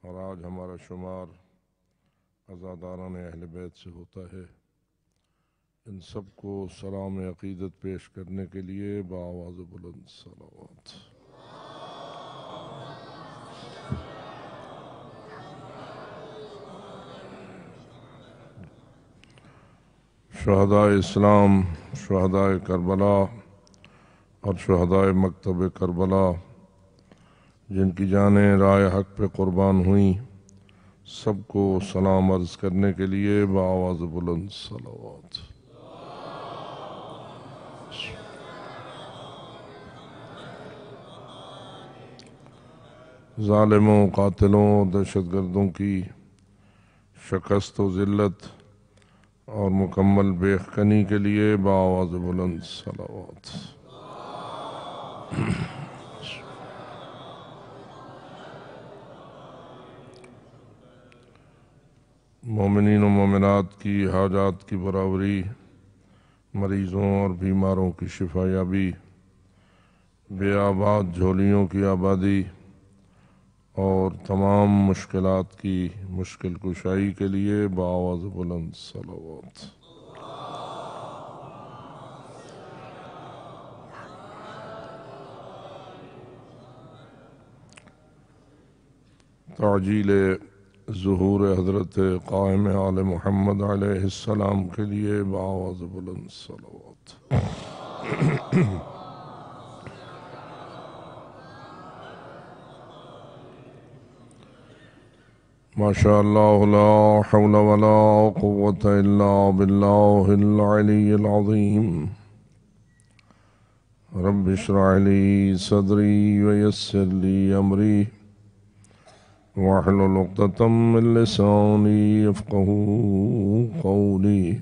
اور آج ہمارا شمار عزاداران اہل بیت سے ہوتا ہے۔ ان سب کو سلام عقیدت پیش کرنے کے لیے بآواز بلند صلوات۔ شہدائے اسلام، شہدائے کربلا اور شہدائے مکتب کربلا جن کی جانیں رائے حق پہ قربان ہوئیں، سب کو سلام عرض کرنے کے لیے بآواز بلند صلوات۔ ظالموں، قاتلوں، دہشت گردوں کی شکست و ذلت اور مکمل بے یقینی کے لیے بآواز بلند صلوات۔ مومنین و مومنات کی حاجات کی برابری، مریضوں اور بیماروں کی شفا یابی، بے آباد جھولیوں کی آبادی اور تمام مشکلات کی مشکل کشائی کے لیے بآواز بلند صلوات۔ تعجیل ظہور حضرت قائم آل محمد علیہ السلام کے لیے بآواز بلند صلوات۔ ماشاء اللہ لا حول ولا قوة الا باللہ العلی العظیم۔ رب اشرح لی صدری ویسر لی امری واحلل عقدۃ من لسانی یفقہوا قولی۔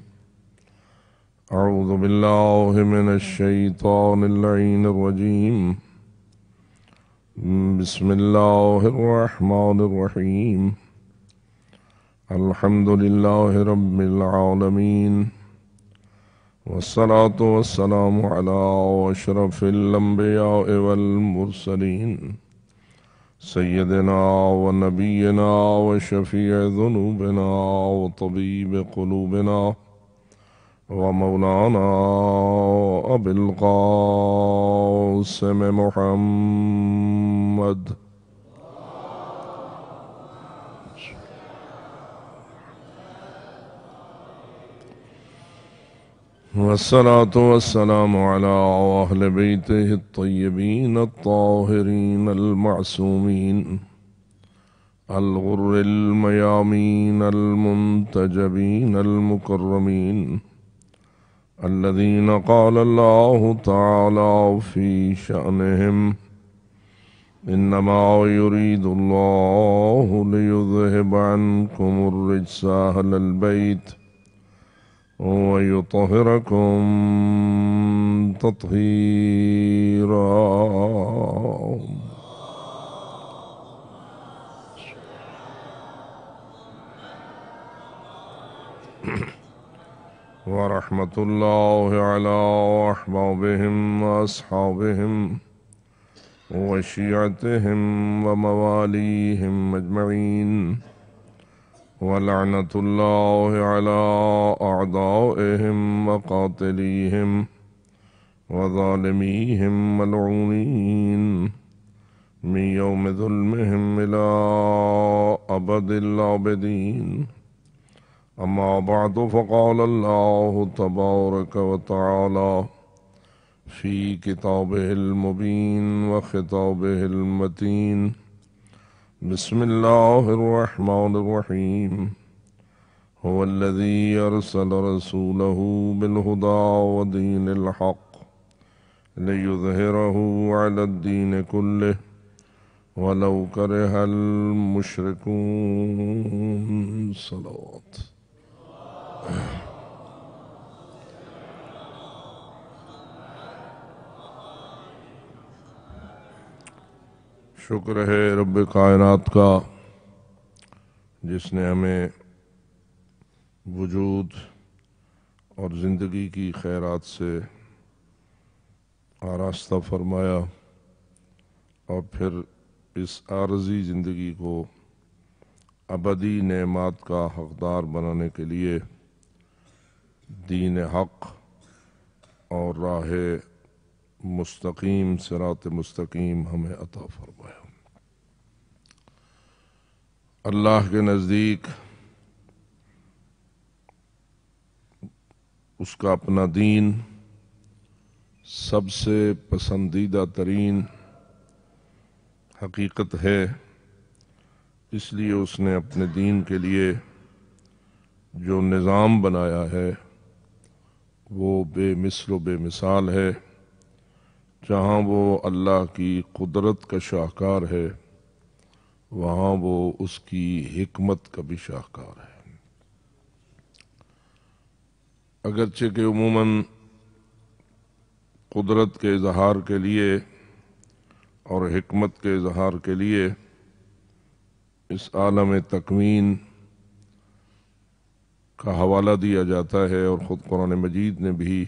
اعوذ باللہ من الشیطان اللعین الرجیم۔ بسم اللہ الرحمن الرحیم۔ الحمد للہ رب العالمین، والصلاة والسلام علی اشرف الانبیاء والمرسلین، سیدنا و نبینا و شفیع ذنوبنا و طبیب قلوبنا و مولانا ابی القاسم محمد والصلاة والسلام على أهل بيته الطيبين الطاهرين المعصومين الغر الميامين المنتجبين المكرمين الذين قال الله تعالى في شأنهم إنما يريد الله ليذهب عنكم الرجس أهل البيت ويطهركم تطهيرا۔ ورحمة الله على أحبابهم وأصحابهم وشيعتهم ومواليهم أجمعين، ولعنة الله على أعدائهم وقاتليهم وظالميهم ملعونين من يوم ظلمهم إلى أبد الآبدين. أما بعد، فقال الله تبارك وتعالى في كتابه المبين وخطابه المتين: بسم الله الرحمن الرحيم. هو الذي أرسل رسوله بالهدى ودين الحق ليظهره على الدين كله ولو كره المشركون. صلوات۔ شکر ہے رب کائنات کا جس نے ہمیں وجود اور زندگی کی خیرات سے آراستہ فرمایا اور پھر اس عارضی زندگی کو ابدی نعمات کا حقدار بنانے کے لیے دین حق اور راہ مستقیم صراط مستقیم ہمیں عطا فرمایا۔ اللہ کے نزدیک اس کا اپنا دین سب سے پسندیدہ ترین حقیقت ہے، اس لیے اس نے اپنے دین کے لیے جو نظام بنایا ہے وہ بے مثل و بے مثال ہے۔ جہاں وہ اللہ کی قدرت کا شاہکار ہے وہاں وہ اس کی حکمت کا بھی شاہکار ہے۔ اگرچہ کہ عموماً قدرت کے اظہار کے لیے اور حکمت کے اظہار کے لیے اس عالم تکوین کا حوالہ دیا جاتا ہے، اور خود قرآن مجید نے بھی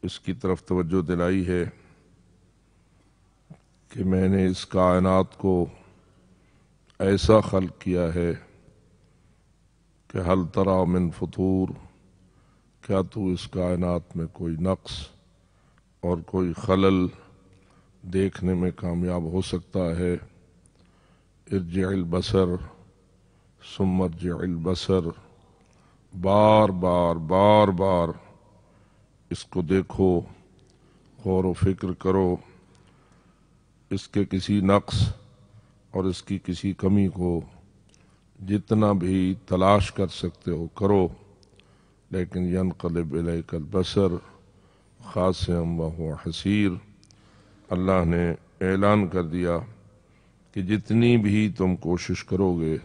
اس کی طرف توجہ دلائی ہے کہ میں نے اس کائنات کو ایسا خلق کیا ہے کہ حل تری من فطور، کیا تو اس کائنات میں کوئی نقص اور کوئی خلل دیکھنے میں کامیاب ہو سکتا ہے؟ ارجع البصر ثم ارجع البصر، بار بار بار بار اس کو دیکھو، غور و فکر کرو، اس کے کسی نقص اور اس کی کسی کمی کو جتنا بھی تلاش کر سکتے ہو کرو، لیکن ینقلب الیک البصر خاسئا وہو حسیر۔ اللہ نے اعلان کر دیا کہ جتنی بھی تم کوشش کرو گے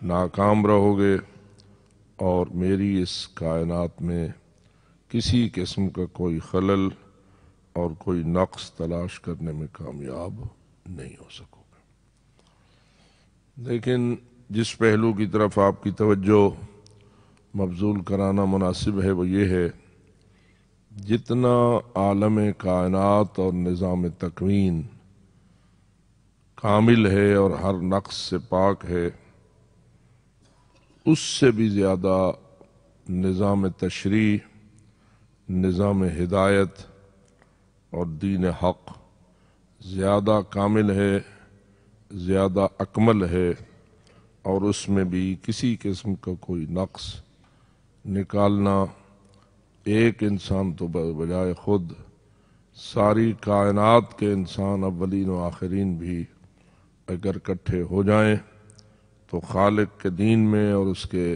ناکام رہو گے، اور میری اس کائنات میں کسی قسم کا کوئی خلل اور کوئی نقص تلاش کرنے میں کامیاب نہیں ہو سکو گے۔ لیکن جس پہلو کی طرف آپ کی توجہ مبذول کرانا مناسب ہے وہ یہ ہے، جتنا عالم کائنات اور نظام تکوین کامل ہے اور ہر نقص سے پاک ہے، اس سے بھی زیادہ نظام تشریع، نظام ہدایت اور دین حق زیادہ کامل ہے، زیادہ اکمل ہے، اور اس میں بھی کسی قسم کا کوئی نقص نکالنا ایک انسان تو بجائے خود ساری کائنات کے انسان اولین و آخرین بھی اگر اکٹھے ہو جائیں تو خالق کے دین میں اور اس کے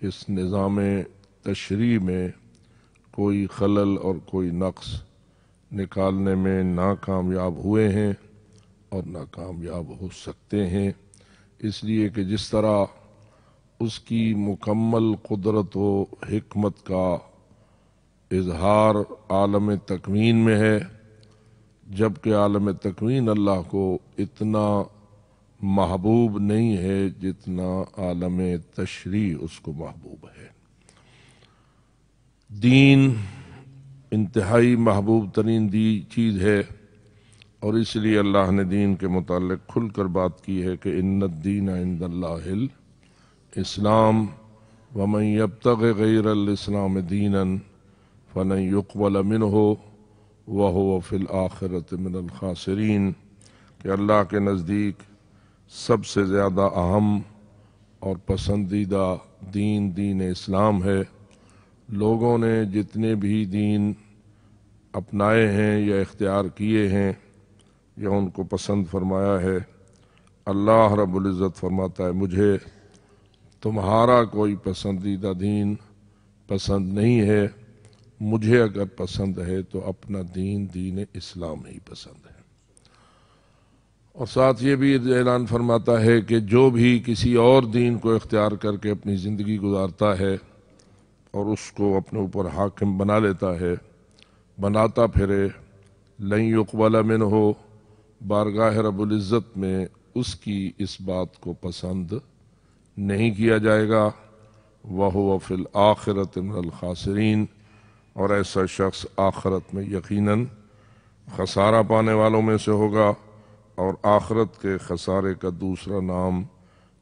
اس نظام تشریع میں کوئی خلل اور کوئی نقص نکالنے میں ناکامیاب ہوئے ہیں اور ناکامیاب ہو سکتے ہیں، اس لیے کہ جس طرح اس کی مکمل قدرت و حکمت کا اظہار عالم تکوین میں ہے، جبکہ عالم تکوین اللہ کو اتنا محبوب نہیں ہے جتنا عالم تشریع اس کو محبوب ہے۔ دین انتہائی محبوب ترین چیز ہے، اور اس لیے اللہ نے دین کے متعلق کھل کر بات کی ہے کہ ان الدین عند اللہ الاسلام ومن یبتغ غیر الاسلام دینا فلن یقبل منہ وہو فی الآخرۃ من الخاسرین، کہ اللہ کے نزدیک سب سے زیادہ اہم اور پسندیدہ دین دین اسلام ہے۔ لوگوں نے جتنے بھی دین اپنائے ہیں یا اختیار کیے ہیں یا ان کو پسند فرمایا ہے، اللہ رب العزت فرماتا ہے مجھے تمہارا کوئی پسندیدہ دین پسند نہیں ہے، مجھے اگر پسند ہے تو اپنا دین دین اسلام ہی پسند ہے۔ اور ساتھ یہ بھی اعلان فرماتا ہے کہ جو بھی کسی اور دین کو اختیار کر کے اپنی زندگی گزارتا ہے اور اس کو اپنے اوپر حاکم بنا لیتا ہے، بناتا پھرے، لن یقبل منہ، بارگاہ رب العزت میں اس کی اس بات کو پسند نہیں کیا جائے گا، وہو فی الآخرۃ من الخاسرین، اور ایسا شخص آخرت میں یقیناً خسارہ پانے والوں میں سے ہوگا، اور آخرت کے خسارے کا دوسرا نام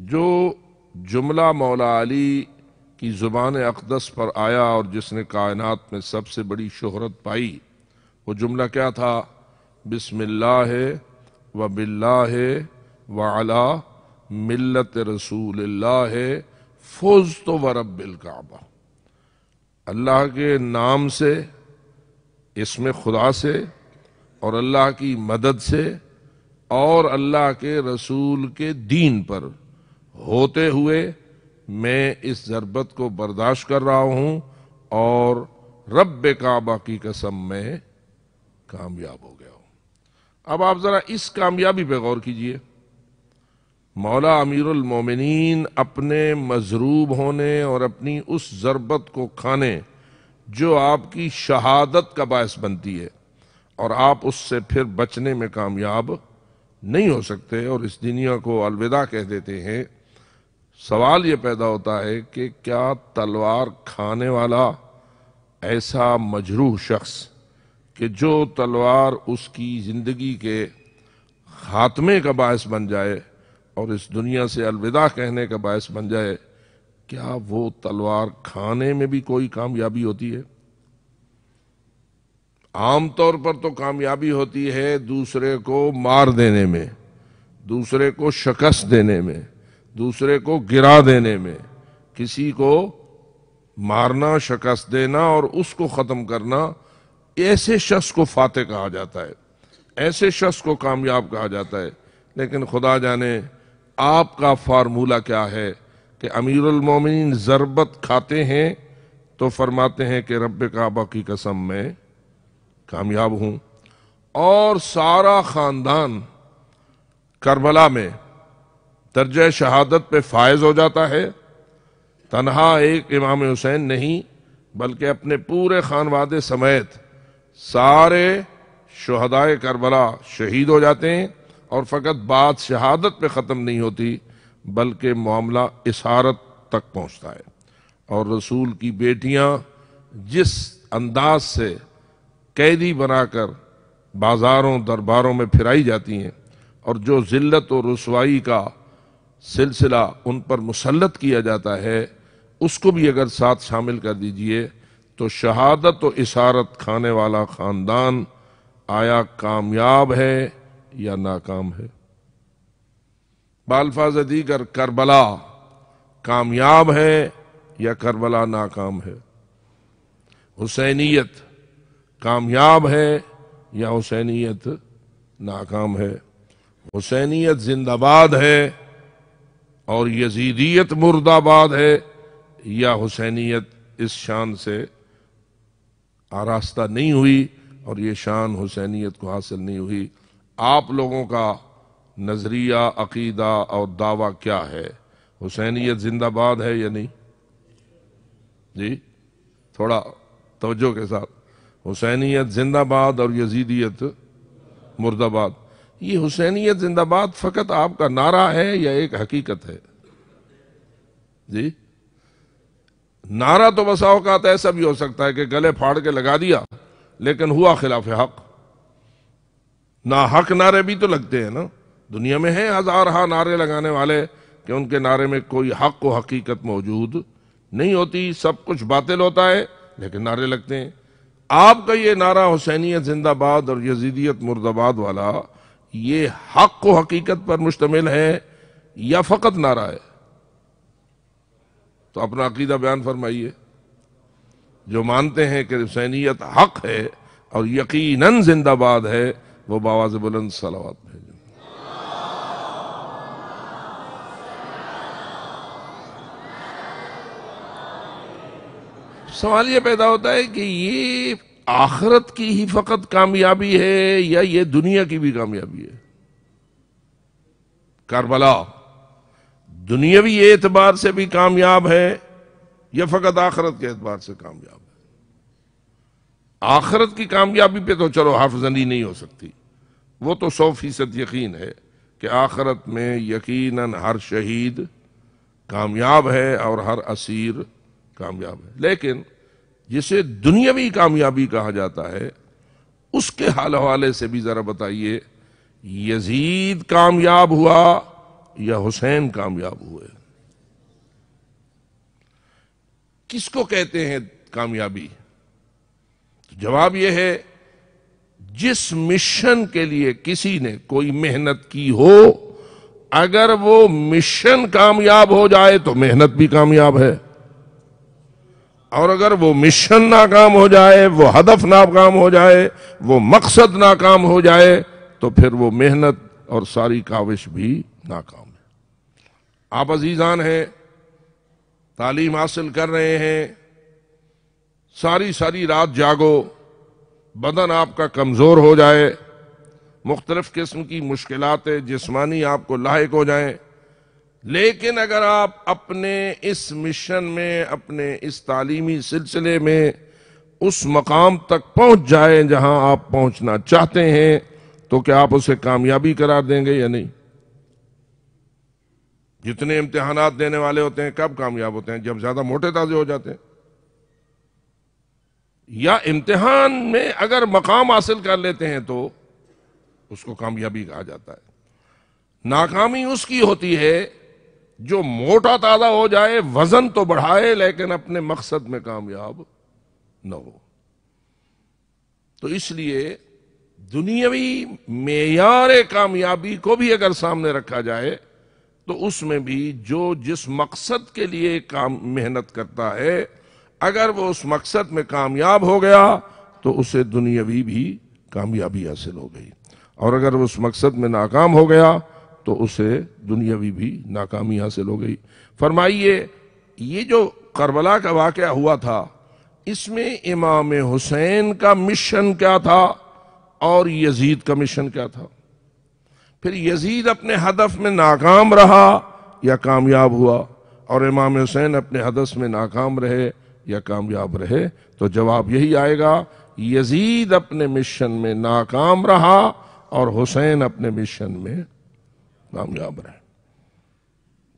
جو جملہ مولا علی کی زبان اقدس پر آیا اور جس نے کائنات میں سب سے بڑی شہرت پائی، وہ جملہ کیا تھا؟ بسم اللہ و باللہ و علی ملت رسول اللہ فزت و رب الکعبہ۔ اللہ کے نام سے، اسم خدا سے، اور اللہ کی مدد سے، اور اللہ کے رسول کے دین پر ہوتے ہوئے میں اس ضربت کو برداشت کر رہا ہوں اور رب کعبہ کی قسم میں کامیاب ہو گیا ہوں۔ اب آپ ذرا اس کامیابی پہ غور کیجئے۔ مولا امیر المومنین اپنے مضروب ہونے اور اپنی اس ضربت کو کھانے جو آپ کی شہادت کا باعث بنتی ہے، اور آپ اس سے پھر بچنے میں کامیاب نہیں ہو سکتے اور اس دنیا کو الوداع کہہ دیتے ہیں۔ سوال یہ پیدا ہوتا ہے کہ کیا تلوار کھانے والا ایسا مجروح شخص کہ جو تلوار اس کی زندگی کے خاتمے کا باعث بن جائے اور اس دنیا سے الوداع کہنے کا باعث بن جائے، کیا وہ تلوار کھانے میں بھی کوئی کامیابی ہوتی ہے؟ عام طور پر تو کامیابی ہوتی ہے دوسرے کو مار دینے میں، دوسرے کو شکست دینے میں، دوسرے کو گرا دینے میں۔ کسی کو مارنا، شکست دینا اور اس کو ختم کرنا، ایسے شخص کو فاتح کہا جاتا ہے، ایسے شخص کو کامیاب کہا جاتا ہے۔ لیکن خدا جانے آپ کا فارمولہ کیا ہے کہ امیر المومنین ضربت کھاتے ہیں تو فرماتے ہیں کہ رب کعبہ کی قسم میں کامیاب ہوں، اور سارا خاندان کربلا میں درجہ شہادت پہ فائز ہو جاتا ہے۔ تنہا ایک امام حسین نہیں بلکہ اپنے پورے خانوادے سمیت سارے شہدائے کربلا شہید ہو جاتے ہیں، اور فقط بات شہادت پہ ختم نہیں ہوتی بلکہ معاملہ اسارت تک پہنچتا ہے، اور رسول کی بیٹیاں جس انداز سے قیدی بنا کر بازاروں درباروں میں پھرائی جاتی ہیں، اور جو ذلت و رسوائی کا سلسلہ ان پر مسلط کیا جاتا ہے، اس کو بھی اگر ساتھ شامل کر دیجئے تو شہادت و اسارت کھانے والا خاندان آیا کامیاب ہے یا ناکام ہے؟ بالفاظ دیگر کربلا کامیاب ہے یا کربلا ناکام ہے؟ حسینیت کامیاب ہے یا حسینیت ناکام ہے؟ حسینیت زندہ باد ہے اور یزیدیت مرد آباد ہے، یا حسینیت اس شان سے آراستہ نہیں ہوئی اور یہ شان حسینیت کو حاصل نہیں ہوئی؟ آپ لوگوں کا نظریہ، عقیدہ اور دعویٰ کیا ہے؟ حسینیت زندہ باد ہے یا نہیں؟ جی تھوڑا توجہ کے ساتھ۔ حسینیت زندہ باد اور یزیدیت مرد آباد۔ یہ حسینیت زندہ باد فقط آپ کا نعرہ ہے یا ایک حقیقت ہے؟ جی نعرہ تو بسا اوقات ایسا بھی ہو سکتا ہے کہ گلے پھاڑ کے لگا دیا لیکن ہوا خلاف حق۔ ناحق نعرے بھی تو لگتے ہیں نا، دنیا میں ہیں ہزارہا نعرے لگانے والے کہ ان کے نعرے میں کوئی حق و حقیقت موجود نہیں ہوتی، سب کچھ باطل ہوتا ہے لیکن نعرے لگتے ہیں۔ آپ کا یہ نعرہ حسینیت زندہ باد اور یزیدیت مرد آباد والا، یہ حق و حقیقت پر مشتمل ہے یا فقط نعرہ ہے؟ تو اپنا عقیدہ بیان فرمائیے۔ جو مانتے ہیں کہ حسینیت حق ہے اور یقیناً زندہ باد ہے، وہ بآواز بلند صلوات بھیجیں۔ سوال یہ پیدا ہوتا ہے کہ یہ آخرت کی ہی فقط کامیابی ہے یا یہ دنیا کی بھی کامیابی ہے؟ کربلا دنیاوی اعتبار سے بھی کامیاب ہے یا فقط آخرت کے اعتبار سے کامیاب ہے؟ آخرت کی کامیابی پہ تو چلو حرف زنی نہیں ہو سکتی، وہ تو 100% یقین ہے کہ آخرت میں یقیناً ہر شہید کامیاب ہے اور ہر اسیر کامیاب ہے۔ لیکن جسے دنیاوی کامیابی کہا جاتا ہے اس کے حال حوالے سے بھی ذرا بتائیے، یزید کامیاب ہوا یا حسین کامیاب ہوئے؟ کس کو کہتے ہیں کامیابی؟ جواب یہ ہے، جس مشن کے لیے کسی نے کوئی محنت کی ہو، اگر وہ مشن کامیاب ہو جائے تو محنت بھی کامیاب ہے، اور اگر وہ مشن ناکام ہو جائے، وہ ہدف ناکام ہو جائے، وہ مقصد ناکام ہو جائے، تو پھر وہ محنت اور ساری کاوش بھی ناکام ہے۔ آپ عزیزان ہیں، تعلیم حاصل کر رہے ہیں، ساری رات جاگو، بدن آپ کا کمزور ہو جائے، مختلف قسم کی مشکلات جسمانی آپ کو لاحق ہو جائیں، لیکن اگر آپ اپنے اس مشن میں، اپنے اس تعلیمی سلسلے میں اس مقام تک پہنچ جائیں جہاں آپ پہنچنا چاہتے ہیں، تو کیا آپ اسے کامیابی قرار دیں گے یا نہیں؟ جتنے امتحانات دینے والے ہوتے ہیں کب کامیاب ہوتے ہیں؟ جب زیادہ موٹے تازے ہو جاتے ہیں، یا امتحان میں اگر مقام حاصل کر لیتے ہیں تو اس کو کامیابی کہا جاتا ہے۔ ناکامی اس کی ہوتی ہے جو موٹا تازہ ہو جائے، وزن تو بڑھائے لیکن اپنے مقصد میں کامیاب نہ ہو۔ تو اس لیے دنیاوی معیار کامیابی کو بھی اگر سامنے رکھا جائے تو اس میں بھی جو جس مقصد کے لیے محنت کرتا ہے، اگر وہ اس مقصد میں کامیاب ہو گیا تو اسے دنیاوی بھی کامیابی حاصل ہو گئی، اور اگر وہ اس مقصد میں ناکام ہو گیا تو اسے دنیاوی بھی ناکامی حاصل ہو گئی۔ فرمائیے، یہ جو کربلا کا واقعہ ہوا تھا، اس میں امام حسین کا مشن کیا تھا اور یزید کا مشن کیا تھا؟ پھر یزید اپنے ہدف میں ناکام رہا یا کامیاب ہوا، اور امام حسین اپنے ہدف میں ناکام رہے یا کامیاب رہے؟ تو جواب یہی آئے گا، یزید اپنے مشن میں ناکام رہا اور حسین اپنے مشن میں کامیاب رہے۔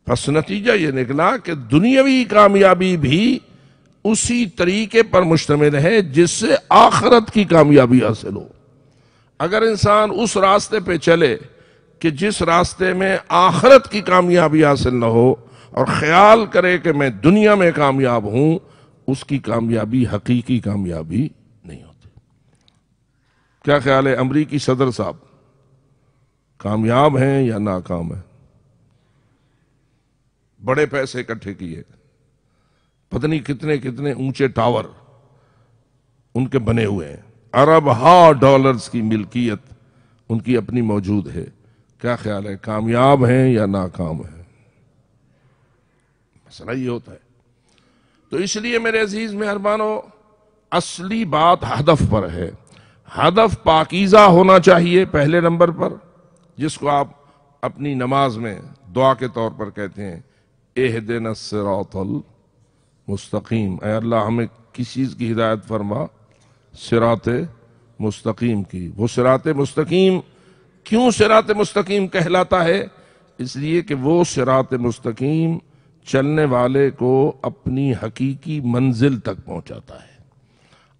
پس نتیجہ یہ نکلا کہ دنیاوی کامیابی بھی اسی طریقے پر مشتمل ہے جس سے آخرت کی کامیابی حاصل ہو۔ اگر انسان اس راستے پہ چلے کہ جس راستے میں آخرت کی کامیابی حاصل نہ ہو، اور خیال کرے کہ میں دنیا میں کامیاب ہوں، اس کی کامیابی حقیقی کامیابی نہیں ہوتی۔ کیا خیال ہے، امریکی صدر صاحب کامیاب ہیں یا ناکام ہیں؟ بڑے پیسے اکٹھے کیے، پتہ نہیں کتنے کتنے اونچے ٹاور ان کے بنے ہوئے ہیں، ارب ہا ڈالرز کی ملکیت ان کی اپنی موجود ہے۔ کیا خیال ہے، کامیاب ہیں یا ناکام ہیں؟ مسئلہ یہ ہوتا ہے۔ تو اس لیے میرے عزیز مہربانو، اصلی بات ہدف پر ہے۔ ہدف پاکیزہ ہونا چاہیے پہلے نمبر پر، جس کو آپ اپنی نماز میں دعا کے طور پر کہتے ہیں، اہدنا الصراط المستقیم، اے اللہ ہمیں کس چیز کی ہدایت فرما؟ صراط مستقیم کی۔ وہ صراط مستقیم کیوں صراط مستقیم کہلاتا ہے؟ اس لیے کہ وہ صراط مستقیم چلنے والے کو اپنی حقیقی منزل تک پہنچاتا ہے،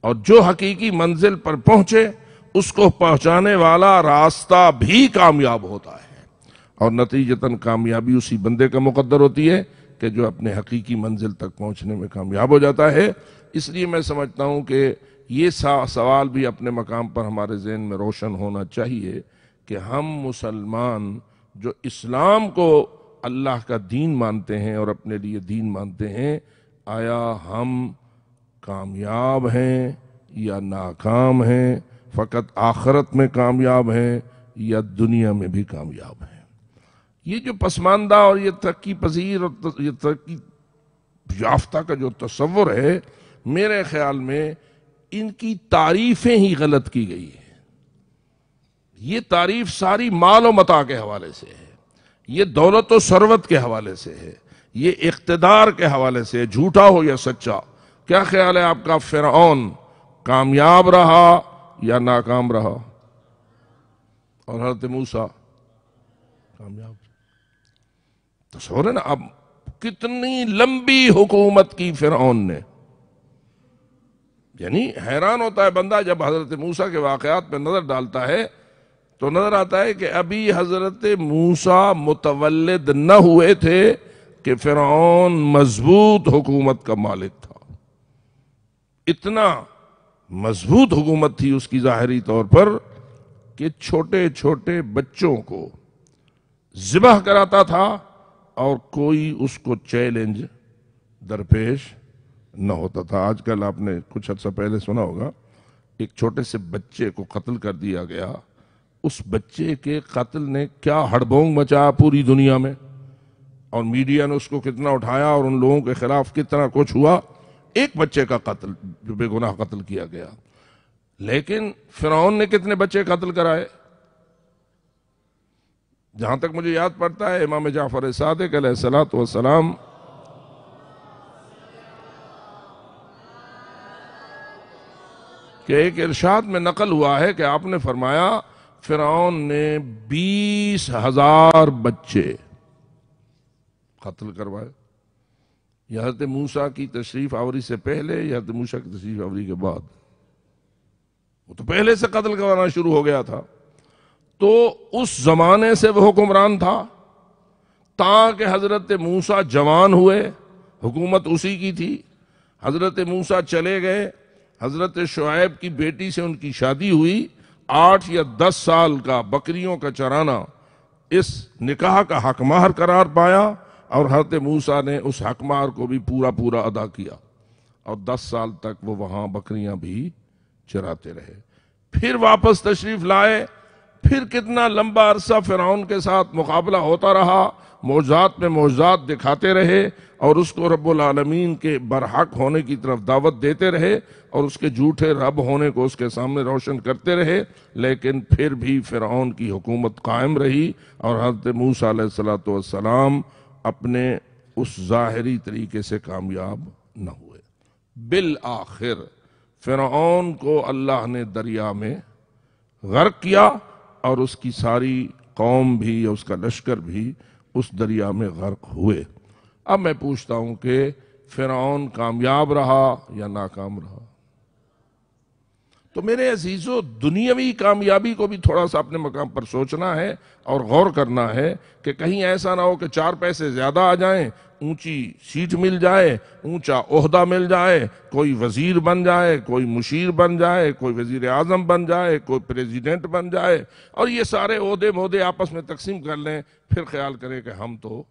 اور جو حقیقی منزل پر پہنچے اس کو پہنچانے والا راستہ بھی کامیاب ہوتا ہے، اور نتیجتاً کامیابی اسی بندے کا مقدر ہوتی ہے کہ جو اپنے حقیقی منزل تک پہنچنے میں کامیاب ہو جاتا ہے۔ اس لیے میں سمجھتا ہوں کہ یہ سوال بھی اپنے مقام پر ہمارے ذہن میں روشن ہونا چاہیے کہ ہم مسلمان جو اسلام کو اللہ کا دین مانتے ہیں اور اپنے لیے دین مانتے ہیں، آیا ہم کامیاب ہیں یا ناکام ہیں؟ فقط آخرت میں کامیاب ہیں یا دنیا میں بھی کامیاب ہیں؟ یہ جو پسماندہ اور یہ ترقی پذیر اور یہ ترقی یافتہ کا جو تصور ہے، میرے خیال میں ان کی تعریفیں ہی غلط کی گئی ہیں۔ یہ تعریف ساری مال و متاع کے حوالے سے ہے، یہ دولت و ثروت کے حوالے سے ہے، یہ اقتدار کے حوالے سے ہے، جھوٹا ہو یا سچا۔ کیا خیال ہے آپ کا، فرعون کامیاب رہا یا ناکام رہا؟ اور حضرت موسیٰ کامیاب؟ تصور ہے نا، اب کتنی لمبی حکومت کی فرعون نے، یعنی حیران ہوتا ہے بندہ جب حضرت موسیٰ کے واقعات پہ نظر ڈالتا ہے تو نظر آتا ہے کہ ابھی حضرت موسیٰ متولد نہ ہوئے تھے کہ فرعون مضبوط حکومت کا مالک تھا. اتنا مضبوط حکومت تھی اس کی ظاہری طور پر کہ چھوٹے چھوٹے بچوں کو ذبح کراتا تھا اور کوئی اس کو چیلنج درپیش نہ ہوتا تھا. آج کل آپ نے کچھ عرصہ پہلے سنا ہوگا ایک چھوٹے سے بچے کو قتل کر دیا گیا. اس بچے کے قتل نے کیا ہڑبونگ مچایا پوری دنیا میں، اور میڈیا نے اس کو کتنا اٹھایا اور ان لوگوں کے خلاف کتنا کچھ ہوا. ایک بچے کا قتل جو بے گناہ قتل کیا گیا. لیکن فرعون نے کتنے بچے قتل کرائے؟ جہاں تک مجھے یاد پڑتا ہے امام جعفر صادق علیہ الصلوۃ والسلام کہ ایک ارشاد میں نقل ہوا ہے کہ آپ نے فرمایا فرعون نے 20,000 بچے قتل کروائے. یہ حضرت موسیٰ کی تشریف آوری سے پہلے یا حضرت موسیٰ کی تشریف آوری کے بعد؟ وہ تو پہلے سے قتل کروانا شروع ہو گیا تھا. تو اس زمانے سے وہ حکمران تھا تاکہ حضرت موسیٰ جوان ہوئے، حکومت اسی کی تھی. حضرت موسیٰ چلے گئے، حضرت شعیب کی بیٹی سے ان کی شادی ہوئی. 8 یا 10 سال کا بکریوں کا چرانا اس نکاح کا حق مہر قرار پایا، اور حضرت موسیٰ نے اس حق مہر کو بھی پورا ادا کیا، اور 10 سال تک وہ وہاں بکریاں بھی چراتے رہے. پھر واپس تشریف لائے. پھر کتنا لمبا عرصہ فرعون کے ساتھ مقابلہ ہوتا رہا، معجزات میں معجزات دکھاتے رہے، اور اس کو رب العالمین کے برحق ہونے کی طرف دعوت دیتے رہے، اور اس کے جھوٹے رب ہونے کو اس کے سامنے روشن کرتے رہے. لیکن پھر بھی فرعون کی حکومت قائم رہی، اور حضرت موسیٰ علیہ السلام اپنے اس ظاہری طریقے سے کامیاب نہ ہوئے. بالآخر فرعون کو اللہ نے دریا میں غرق کیا، اور اس کی ساری قوم بھی، اس کا لشکر بھی اس دریا میں غرق ہوئے. اب میں پوچھتا ہوں کہ فرعون کامیاب رہا یا ناکام رہا؟ تو میرے عزیزو، دنیاوی کامیابی کو بھی تھوڑا سا اپنے مقام پر سوچنا ہے اور غور کرنا ہے کہ کہیں ایسا نہ ہو کہ 4 پیسے زیادہ آ جائیں، اونچی سیٹ مل جائے، اونچا عہدہ مل جائے، کوئی وزیر بن جائے، کوئی مشیر بن جائے، کوئی وزیر اعظم بن جائے، کوئی پریزیڈنٹ بن جائے، اور یہ سارے عہدے مہدے آپس میں تقسیم کر لیں، پھر خیال کریں کہ ہم تو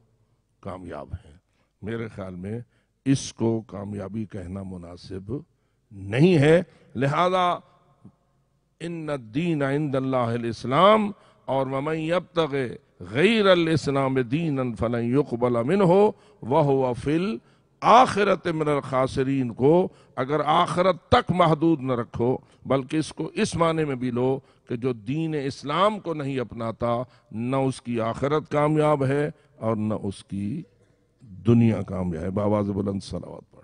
کامیاب ہیں. میرے خیال میں اس کو کامیابی کہنا مناسب نہیں ہے. لہذا ان الدین عند اللہ الاسلام، اور ومن یبتغ غیر الاسلام دینا فلن یقبل منہ وہو فی الآخرۃ من الخاسرین کو اگر آخرت تک محدود نہ رکھو، بلکہ اس کو اس معنی میں بھی لو کہ جو دین اسلام کو نہیں اپناتا، نہ اس کی آخرت کامیاب ہے اور نہ اس کی دنیا کامیاب ہے. بآواز بلند صلوات پڑھیں.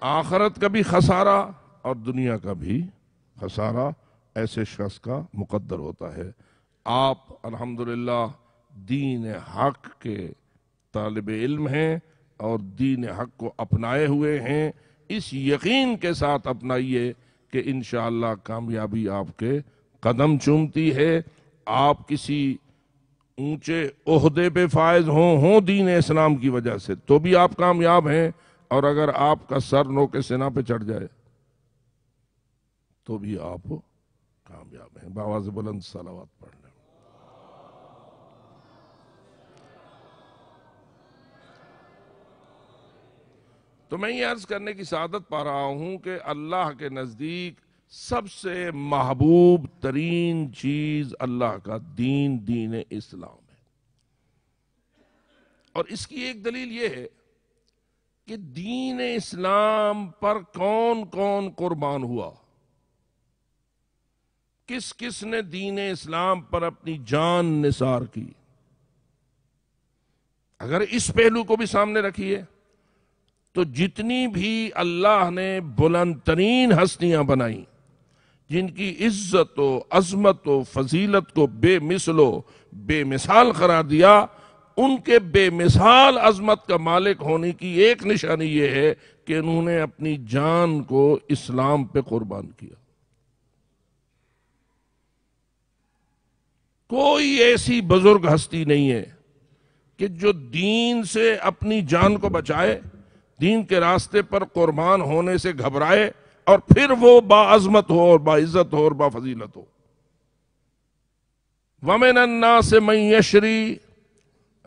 آخرت کا بھی خسارہ اور دنیا کا بھی خسارہ ایسے شخص کا مقدر ہوتا ہے. آپ الحمدللہ دین حق کے طالب علم ہیں اور دین حق کو اپنائے ہوئے ہیں. اس یقین کے ساتھ اپنائیے کہ انشاءاللہ کامیابی آپ کے قدم چومتی ہے. آپ کسی اونچے عہدے پہ فائز ہوں دین اسلام کی وجہ سے تو بھی آپ کامیاب ہیں، اور اگر آپ کا سر نو کے سینہ پہ چڑھ جائے تو بھی آپ کامیاب ہیں. بآواز بلند صلوات پڑھ لیں. تو میں یہ عرض کرنے کی سعادت پا رہا ہوں کہ اللہ کے نزدیک سب سے محبوب ترین چیز اللہ کا دین اسلام ہے. اور اس کی ایک دلیل یہ ہے کہ دین اسلام پر کون کون قربان ہوا، کس کس نے دین اسلام پر اپنی جان نثار کی. اگر اس پہلو کو بھی سامنے رکھیے تو جتنی بھی اللہ نے بلند ترین ہستیاں بنائیں، جن کی عزت و عظمت و فضیلت کو بے مثل و بے مثال قرار دیا، ان کے بے مثال عظمت کا مالک ہونے کی ایک نشانی یہ ہے کہ انہوں نے اپنی جان کو اسلام پہ قربان کیا. کوئی ایسی بزرگ ہستی نہیں ہے کہ جو دین سے اپنی جان کو بچائے، دین کے راستے پر قربان ہونے سے گھبرائے اور پھر وہ باعظمت ہو اور باعزت ہو اور بافضیلت ہو. وَمِنَ النَّاسِ مَن يَشْرِي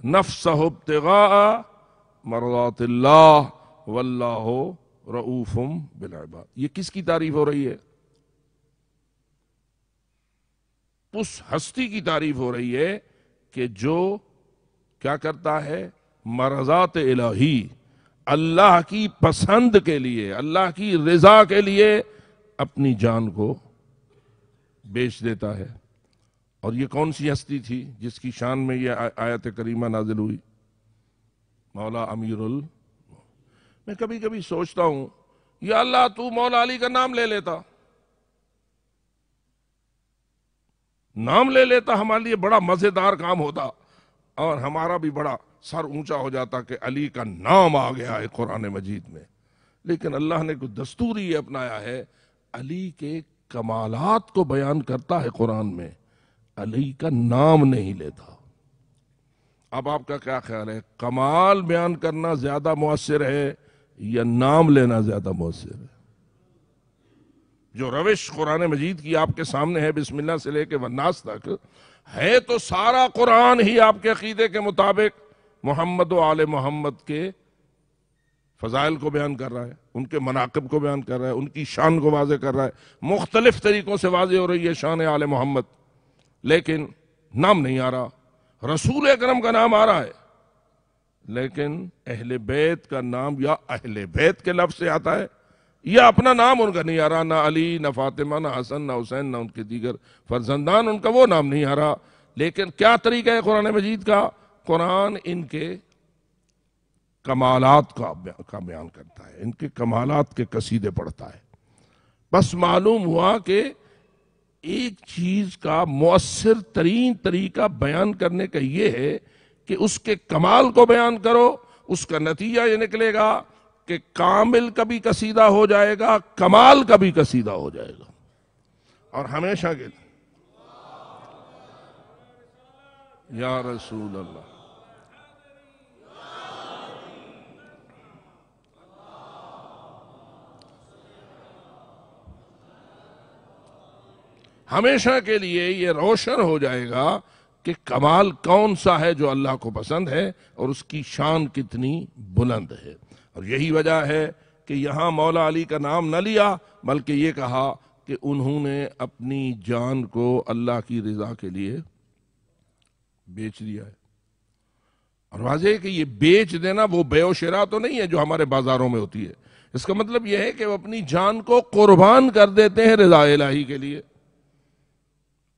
نَفْسَهُ ابْتِغَاءَ مَرْضَاتِ اللَّهِ وَاللَّهُ رَءُوفٌ بِالْعِبَادِ. یہ کس کی تعریف ہو رہی ہے؟ اس ہستی کی تعریف ہو رہی ہے کہ جو کیا کرتا ہے؟ مرضات الہی، اللہ کی پسند کے لیے، اللہ کی رضا کے لیے اپنی جان کو بیچ دیتا ہے. اور یہ کون سی ہستی تھی جس کی شان میں یہ آیت کریمہ نازل ہوئی؟ مولا میں کبھی کبھی سوچتا ہوں، یا اللہ تو مولا علی کا نام لے لیتا، ہمارے لیے بڑا مزیدار کام ہوتا اور ہمارا بھی بڑا سر اونچا ہو جاتا کہ علی کا نام آ گیا ہے قرآن مجید میں. لیکن اللہ نے کچھ دستور یہ اپنایا ہے، علی کے کمالات کو بیان کرتا ہے قرآن میں، علی کا نام نہیں لیتا. اب آپ کا کیا خیال ہے، کمال بیان کرنا زیادہ مؤثر ہے یا نام لینا زیادہ مؤثر ہے؟ جو روش قرآن مجید کی آپ کے سامنے ہے، بسم اللہ سے لے کے والناس تک، ہے تو سارا قرآن ہی آپ کے عقیدے کے مطابق محمد و آل محمد کے فضائل کو بیان کر رہا ہے، ان کے مناقب کو بیان کر رہا ہے، ان کی شان کو واضح کر رہا ہے. مختلف طریقوں سے واضح ہو رہی ہے شان آل محمد، لیکن نام نہیں آ رہا. رسول اکرم کا نام آ رہا ہے لیکن اہل بیت کا نام یا اہل بیت کے لفظ سے آتا ہے یا اپنا نام ان کا نہیں آ رہا. نہ علی، نہ فاطمہ، نہ حسن، نہ حسین، نہ ان کے دیگر فرزندان، ان کا وہ نام نہیں آ رہا. لیکن کیا طریقہ ہے قرآن مجید کا؟ قرآن ان کے کمالات کا بیان کرتا ہے، ان کے کمالات کے قصیدے پڑھتا ہے. بس معلوم ہوا کہ ایک چیز کا مؤثر ترین طریقہ بیان کرنے کا یہ ہے کہ اس کے کمال کو بیان کرو. اس کا نتیجہ یہ نکلے گا کہ کامل کا بھی قصیدہ ہو جائے گا، کمال کا بھی قصیدہ ہو جائے گا. اور ہمیشہ کے لیے یا رسول اللہ، ہمیشہ کے لیے یہ روشن ہو جائے گا کہ کمال کون سا ہے جو اللہ کو پسند ہے اور اس کی شان کتنی بلند ہے. اور یہی وجہ ہے کہ یہاں مولا علی کا نام نہ لیا بلکہ یہ کہا کہ انہوں نے اپنی جان کو اللہ کی رضا کے لیے بیچ دیا ہے. اور واضح ہے کہ یہ بیچ دینا وہ بے و شراء تو نہیں ہے جو ہمارے بازاروں میں ہوتی ہے. اس کا مطلب یہ ہے کہ وہ اپنی جان کو قربان کر دیتے ہیں رضا الہی کے لیے.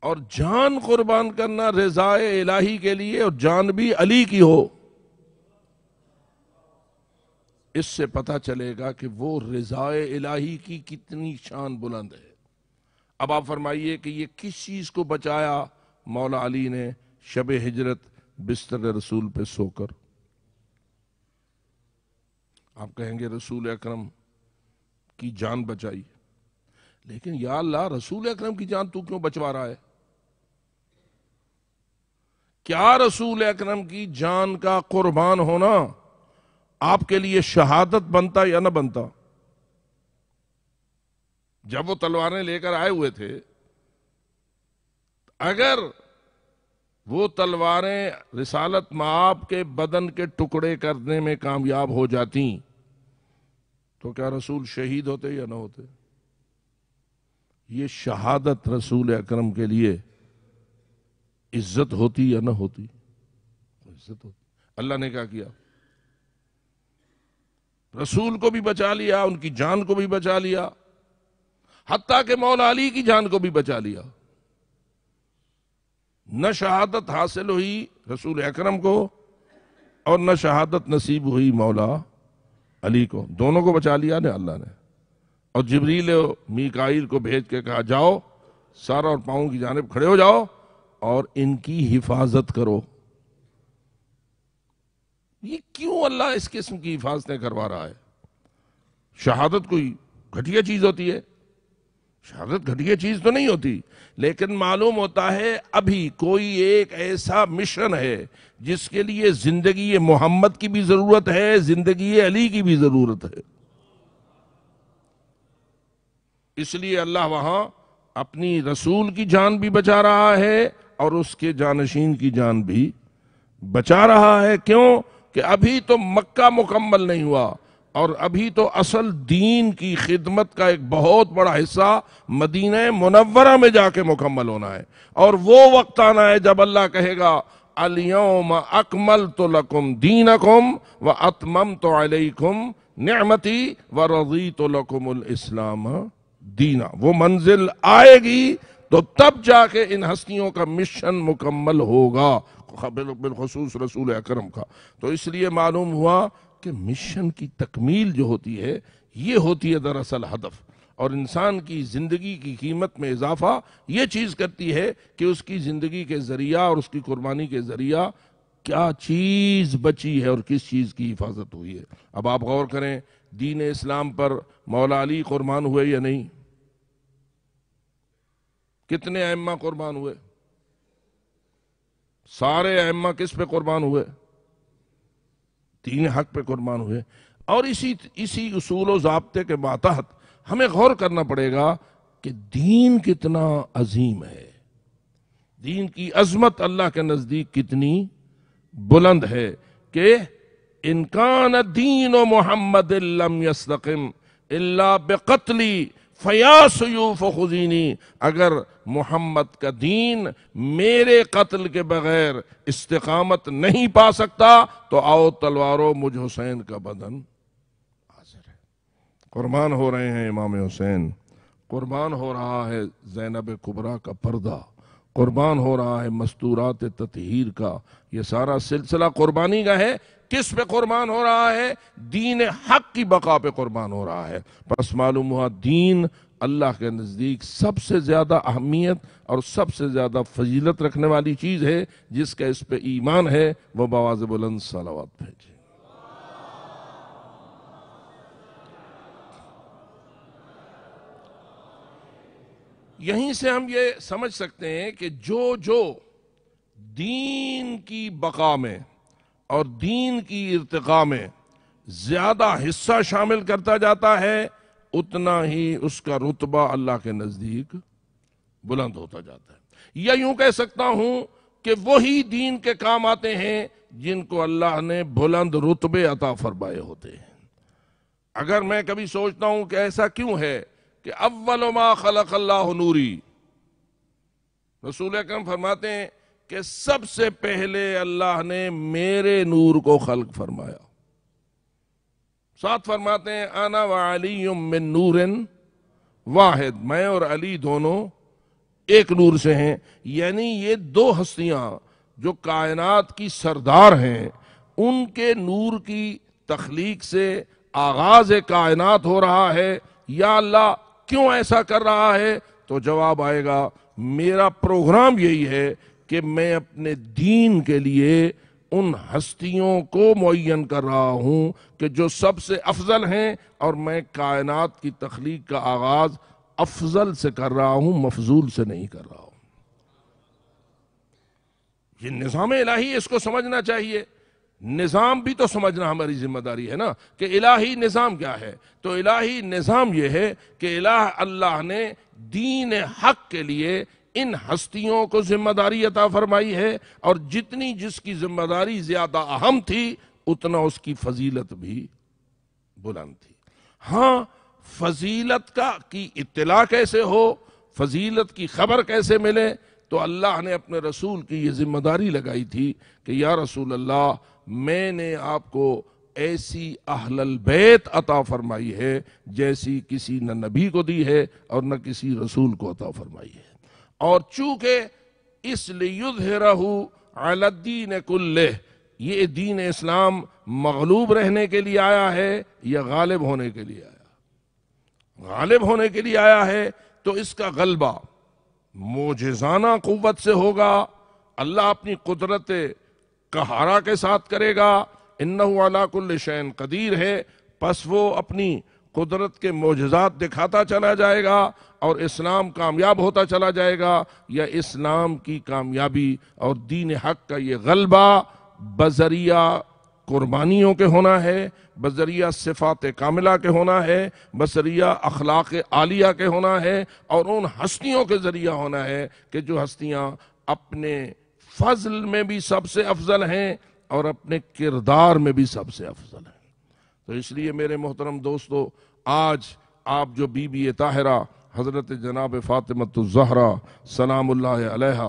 اور جان قربان کرنا رضا الہی کے لیے، اور جان بھی علی کی ہو، اس سے پتہ چلے گا کہ وہ رضا الہی کی کتنی شان بلند ہے. اب آپ فرمائیے کہ یہ کس چیز کو بچایا مولا علی نے شب ہجرت بستر رسول پہ سو کر؟ آپ کہیں گے رسول اکرم کی جان بچائی. لیکن یا اللہ، رسول اکرم کی جان تو کیوں بچوا رہا ہے؟ کیا رسول اکرم کی جان کا قربان ہونا آپ کے لیے شہادت بنتا یا نہ بنتا؟ جب وہ تلواریں لے کر آئے ہوئے تھے، اگر وہ تلواریں رسالت مآب کے بدن کے ٹکڑے کرنے میں کامیاب ہو جاتی تو کیا رسول شہید ہوتے یا نہ ہوتے؟ یہ شہادت رسول اکرم کے لیے عزت ہوتی یا نہ ہوتی؟ عزت ہوتی. اللہ نے کیا کیا؟ رسول کو بھی بچا لیا، ان کی جان کو بھی بچا لیا، حتیٰ کہ مولا علی کی جان کو بھی بچا لیا. نہ شہادت حاصل ہوئی رسول اکرم کو اور نہ شہادت نصیب ہوئی مولا علی کو. دونوں کو بچا لیا نے اللہ نے. اور جبریل و میکائیل کو بھیج کے کہا جاؤ سر اور پاؤں کی جانب کھڑے ہو جاؤ اور ان کی حفاظت کرو. یہ کیوں اللہ اس قسم کی حفاظتیں کروا رہا ہے؟ شہادت کوئی گھٹیا چیز ہوتی ہے؟ شہادت گھٹیا چیز تو نہیں ہوتی، لیکن معلوم ہوتا ہے ابھی کوئی ایک ایسا مشن ہے جس کے لیے زندگی محمد کی بھی ضرورت ہے، زندگی علی کی بھی ضرورت ہے۔ اس لیے اللہ وہاں اپنی رسول کی جان بھی بچا رہا ہے اور اس کے جانشین کی جان بھی بچا رہا ہے۔ کیوں کہ ابھی تو مکہ مکمل نہیں ہوا، اور ابھی تو اصل دین کی خدمت کا ایک بہت بڑا حصہ مدینہ منورہ میں جا کے مکمل ہونا ہے، اور وہ وقت آنا ہے جب اللہ کہے گا الیوم اکملت لکم دینکم واتممت علیکم نعمتی ورضیت لکم الاسلام دینا۔ وہ منزل آئے گی تو تب جا کے ان ہستیوں کا مشن مکمل ہوگا، بالخصوص رسول اکرم کا۔ تو اس لیے معلوم ہوا کہ مشن کی تکمیل جو ہوتی ہے یہ ہوتی ہے دراصل ہدف، اور انسان کی زندگی کی قیمت میں اضافہ یہ چیز کرتی ہے کہ اس کی زندگی کے ذریعہ اور اس کی قربانی کے ذریعہ کیا چیز بچی ہے اور کس چیز کی حفاظت ہوئی ہے۔ اب آپ غور کریں، دین اسلام پر مولا علی قربان ہوئے یا نہیں؟ کتنے ائمہ قربان ہوئے؟ سارے ائمہ کس پہ قربان ہوئے؟ دین حق پہ قربان ہوئے۔ اور اسی اصول و ضابطے کے ماتحت ہمیں غور کرنا پڑے گا کہ دین کتنا عظیم ہے، دین کی عظمت اللہ کے نزدیک کتنی بلند ہے کہ ان کان دین محمد لم یستقم الا بقتلی فیا سیوف خذینی، اگر محمد کا دین میرے قتل کے بغیر استقامت نہیں پا سکتا تو آؤ تلواروں مجھ حسین کا بدن حاضر ہے۔ قربان ہو رہے ہیں امام حسین، قربان ہو رہا ہے زینب کبریٰ کا پردہ، قربان ہو رہا ہے مستورات تطہیر کا، یہ سارا سلسلہ قربانی کا ہے۔ کس پہ قربان ہو رہا ہے؟ دین حق کی بقا پہ قربان ہو رہا ہے۔ پس معلوم ہوا دین اللہ کے نزدیک سب سے زیادہ اہمیت اور سب سے زیادہ فضیلت رکھنے والی چیز ہے، جس کا اس پہ ایمان ہے وہ بآواز بلند صلوات بھیجے۔ یہیں سے ہم یہ سمجھ سکتے ہیں کہ جو دین کی بقا میں اور دین کی ارتقاء میں زیادہ حصہ شامل کرتا جاتا ہے، اتنا ہی اس کا رتبہ اللہ کے نزدیک بلند ہوتا جاتا ہے۔ یا یوں کہہ سکتا ہوں کہ وہی دین کے کام آتے ہیں جن کو اللہ نے بلند رتبے عطا فرمائے ہوتے ہیں۔ اگر میں کبھی سوچتا ہوں کہ ایسا کیوں ہے کہ اول ما خلق اللہ نوری، رسول اکرم فرماتے ہیں کہ سب سے پہلے اللہ نے میرے نور کو خلق فرمایا۔ ساتھ فرماتے ہیں انا وعلی من نور واحد، میں اور علی دونوں ایک نور سے ہیں۔ یعنی یہ دو ہستیاں جو کائنات کی سردار ہیں، ان کے نور کی تخلیق سے آغاز کائنات ہو رہا ہے۔ یا اللہ کیوں ایسا کر رہا ہے؟ تو جواب آئے گا میرا پروگرام یہی ہے کہ میں اپنے دین کے لیے ان ہستیوں کو معین کر رہا ہوں کہ جو سب سے افضل ہیں، اور میں کائنات کی تخلیق کا آغاز افضل سے کر رہا ہوں، مفضول سے نہیں کر رہا ہوں۔ یہ نظام الہی، اس کو سمجھنا چاہیے۔ نظام بھی تو سمجھنا ہماری ذمہ داری ہے نا کہ الہی نظام کیا ہے۔ تو الہی نظام یہ ہے کہ اللہ نے دین حق کے لیے ان ہستیوں کو ذمہ داری عطا فرمائی ہے، اور جتنی جس کی ذمہ داری زیادہ اہم تھی اتنا اس کی فضیلت بھی بلند تھی۔ ہاں، فضیلت کی اطلاع کیسے ہو، فضیلت کی خبر کیسے ملے؟ تو اللہ نے اپنے رسول کی یہ ذمہ داری لگائی تھی کہ یا رسول اللہ، میں نے آپ کو ایسی اہل البیت عطا فرمائی ہے جیسی کسی نہ نبی کو دی ہے اور نہ کسی رسول کو عطا فرمائی ہے۔ اور چونکہ اس لیظہرہ علی الدین کلہ، یہ دین اسلام مغلوب رہنے کے لیے آیا ہے یا غالب ہونے کے لیے آیا؟ غالب ہونے کے لیے آیا ہے، تو اس کا غلبہ معجزانہ قوت سے ہوگا۔ اللہ اپنی قدرت قہارہ کے ساتھ کرے گا، انہ علی کل شیء قدیر ہے، پس وہ اپنی قدرت کے معجزات دکھاتا چلا جائے گا اور اسلام کامیاب ہوتا چلا جائے گا، یا اسلام کی کامیابی اور دین حق کا یہ غلبہ بذریعہ قربانیوں کے ہونا ہے، بذریعہ صفات کاملہ کے ہونا ہے، بذریعہ اخلاق عالیہ کے ہونا ہے، اور ان ہستیوں کے ذریعہ ہونا ہے کہ جو ہستیاں اپنے فضل میں بھی سب سے افضل ہیں اور اپنے کردار میں بھی سب سے افضل ہیں۔ تو اس لیے میرے محترم دوستو، آج آپ جو بی بی طاہرہ حضرت جناب فاطمۃ الزہرا سلام اللہ علیہا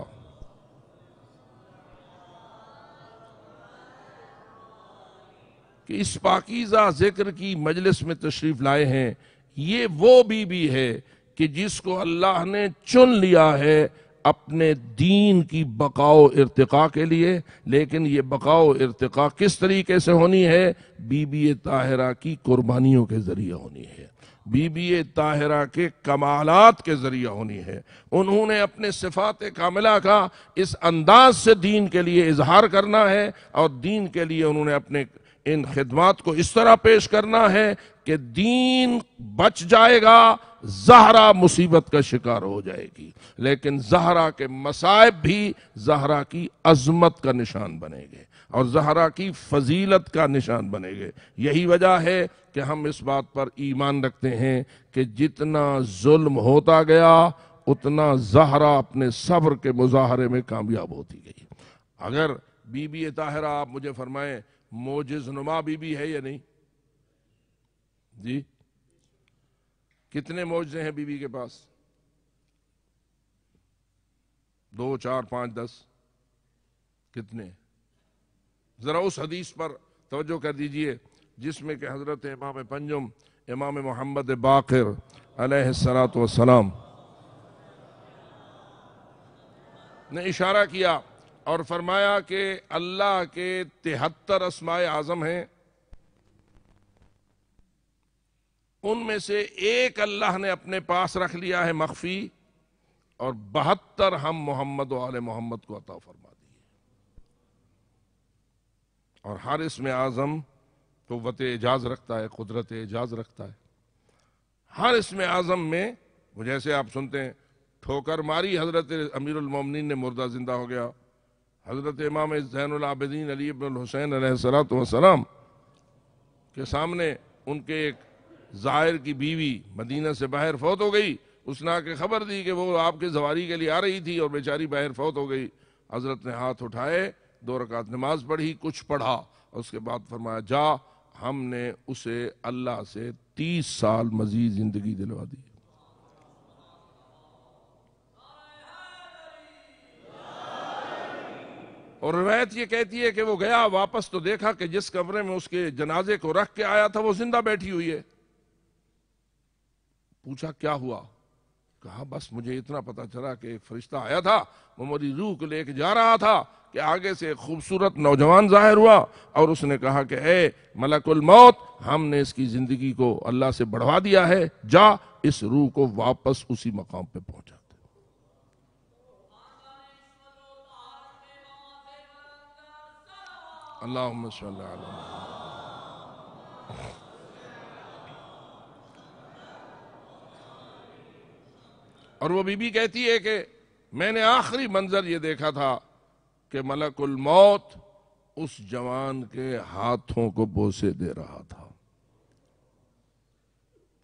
کہ اس پاکیزہ ذکر کی مجلس میں تشریف لائے ہیں، یہ وہ بی بی ہے کہ جس کو اللہ نے چن لیا ہے اپنے دین کی بقا و ارتقاء کے لیے، لیکن یہ بقا و ارتقاء کس طریقے سے ہونی ہے؟ بی بی طاہرہ کی قربانیوں کے ذریعے ہونی ہے، بی بی طاہرہ کے کمالات کے ذریعے ہونی ہے۔ انہوں نے اپنے صفات کاملہ کا اس انداز سے دین کے لیے اظہار کرنا ہے، اور دین کے لیے انہوں نے اپنے ان خدمات کو اس طرح پیش کرنا ہے کہ دین بچ جائے گا، زہرا مصیبت کا شکار ہو جائے گی، لیکن زہرا کے مصائب بھی زہرا کی عظمت کا نشان بنے گے اور زہرا کی فضیلت کا نشان بنے گے۔ یہی وجہ ہے کہ ہم اس بات پر ایمان رکھتے ہیں کہ جتنا ظلم ہوتا گیا اتنا زہرا اپنے صبر کے مظاہرے میں کامیاب ہوتی گئی۔ اگر بی بی طاہرہ آپ مجھے فرمائیں معجز نما بی بی ہے یا نہیں؟ جی کتنے معجزے ہیں بی بی کے پاس؟ 2 4 5 10 کتنے؟ ذرا اس حدیث پر توجہ کر دیجئے جس میں کہ حضرت امام پنجم امام محمد باقر علیہ السلام نے اشارہ کیا اور فرمایا کہ اللہ کے 73 اسماء اعظم ہیں، ان میں سے ایک اللہ نے اپنے پاس رکھ لیا ہے مخفی، اور 72 ہم محمد و آل محمد کو عطا فرما دیے۔ اور ہر اسم اعظم قوت اعجاز رکھتا ہے، قدرت اعجاز رکھتا ہے۔ ہر اسم اعظم میں جیسے آپ سنتے ہیں ٹھوکر ماری حضرت امیر المومنین نے مردہ زندہ ہو گیا، حضرت امام زین العابدین علی ابن الحسین علیہ السلام کے سامنے ان کے ایک زائر کی بیوی مدینہ سے باہر فوت ہو گئی، اس نے آ کے خبر دی کہ وہ آپ کے زواری کے لیے آ رہی تھی اور بیچاری باہر فوت ہو گئی۔ حضرت نے ہاتھ اٹھائے، 2 رکعت نماز پڑھی، کچھ پڑھا، اور اس کے بعد فرمایا جا، ہم نے اسے اللہ سے 30 سال مزید زندگی دلوا دی۔ اور روایت یہ کہتی ہے کہ وہ گیا واپس تو دیکھا کہ جس کمرے میں اس کے جنازے کو رکھ کے آیا تھا وہ زندہ بیٹھی ہوئی ہے۔ پوچھا کیا ہوا؟ کہا بس مجھے اتنا پتا چلا کہ ایک فرشتہ آیا تھا، وہ میری روح کو لے کے جا رہا تھا کہ آگے سے ایک خوبصورت نوجوان ظاہر ہوا اور اس نے کہا کہ اے ملک الموت، ہم نے اس کی زندگی کو اللہ سے بڑھوا دیا ہے، جا اس روح کو واپس اسی مقام پہ پہنچا۔ اللہم صلی علی محمد۔ اور وہ بی بی کہتی ہے کہ میں نے آخری منظر یہ دیکھا تھا کہ ملک الموت اس جوان کے ہاتھوں کو بوسے دے رہا تھا۔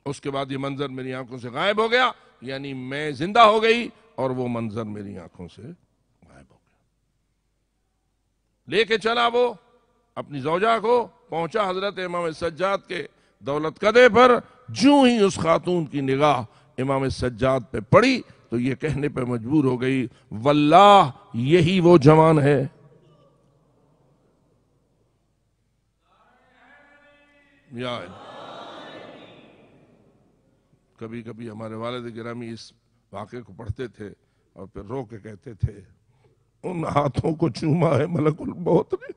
اس کے بعد یہ منظر میری آنکھوں سے غائب ہو گیا، یعنی میں زندہ ہو گئی اور وہ منظر میری آنکھوں سے غائب ہو گیا۔ لے کے چلا وہ اپنی زوجہ کو، پہنچا حضرت امام سجاد کے دولت قدے پر، جوں ہی اس خاتون کی نگاہ امام سجاد پہ پڑی تو یہ کہنے پہ مجبور ہو گئی واللہ یہی وہ جوان ہے۔ یا کبھی کبھی ہمارے والد گرامی اس واقعے کو پڑھتے تھے اور پھر رو کے کہتے تھے ان ہاتھوں کو چوما ہے ملک الموت نے،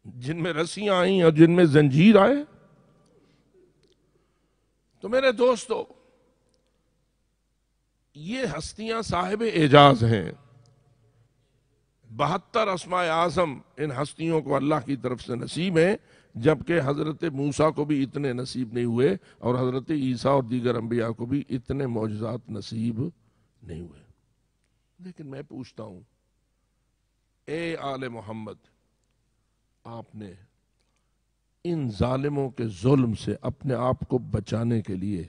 جن میں رسیاں آئیں اور جن میں زنجیر آئے۔ تو میرے دوستو، یہ ہستیاں صاحب اعجاز ہیں، 72 اسماء اعظم ان ہستیوں کو اللہ کی طرف سے نصیب ہیں، جبکہ حضرت موسیٰ کو بھی اتنے نصیب نہیں ہوئے، اور حضرت عیسیٰ اور دیگر انبیاء کو بھی اتنے معجزات نصیب نہیں ہوئے۔ لیکن میں پوچھتا ہوں، اے آل محمد، آپ نے ان ظالموں کے ظلم سے اپنے آپ کو بچانے کے لیے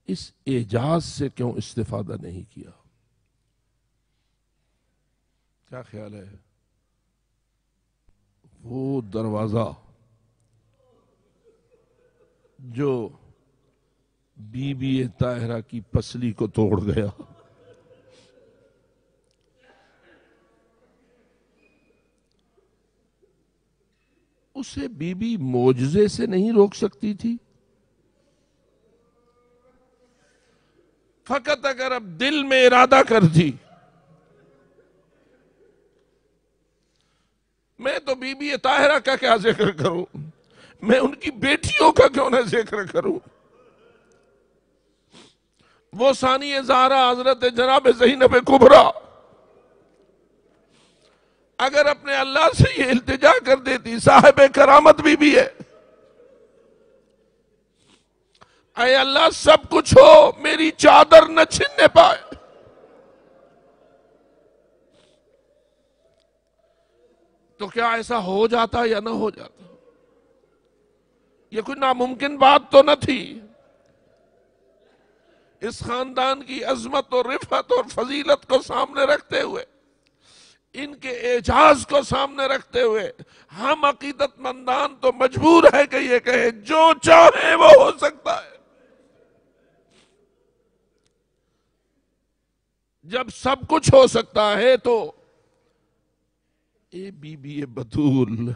اس اعجاز سے کیوں استفادہ نہیں کیا؟ کیا خیال ہے؟ وہ دروازہ جو بی بی طاہرہ کی پسلی کو توڑ گیا، اسے بی بی معجزے سے نہیں روک سکتی تھی؟ فقط اگر اب دل میں ارادہ کرتی، میں تو بی بی طاہرہ کا کیا ذکر کروں، میں ان کی بیٹیوں کا کیوں نہ ذکر کروں، وہ ثانی زہرا حضرت جناب زینب کبریٰ اگر اپنے اللہ سے یہ التجا کر دیتی، صاحب کرامت بھی ہے، اے اللہ سب کچھ ہو، میری چادر نہ چھننے پائے، تو کیا ایسا ہو جاتا یا نہ ہو جاتا؟ یہ کوئی ناممکن بات تو نہ تھی۔ اس خاندان کی عظمت اور رفعت اور فضیلت کو سامنے رکھتے ہوئے، ان کے اعجاز کو سامنے رکھتے ہوئے، ہم عقیدت مندان تو مجبور ہے کہ یہ کہے جو چاہے وہ ہو سکتا ہے۔ جب سب کچھ ہو سکتا ہے تو اے بی بی بطول،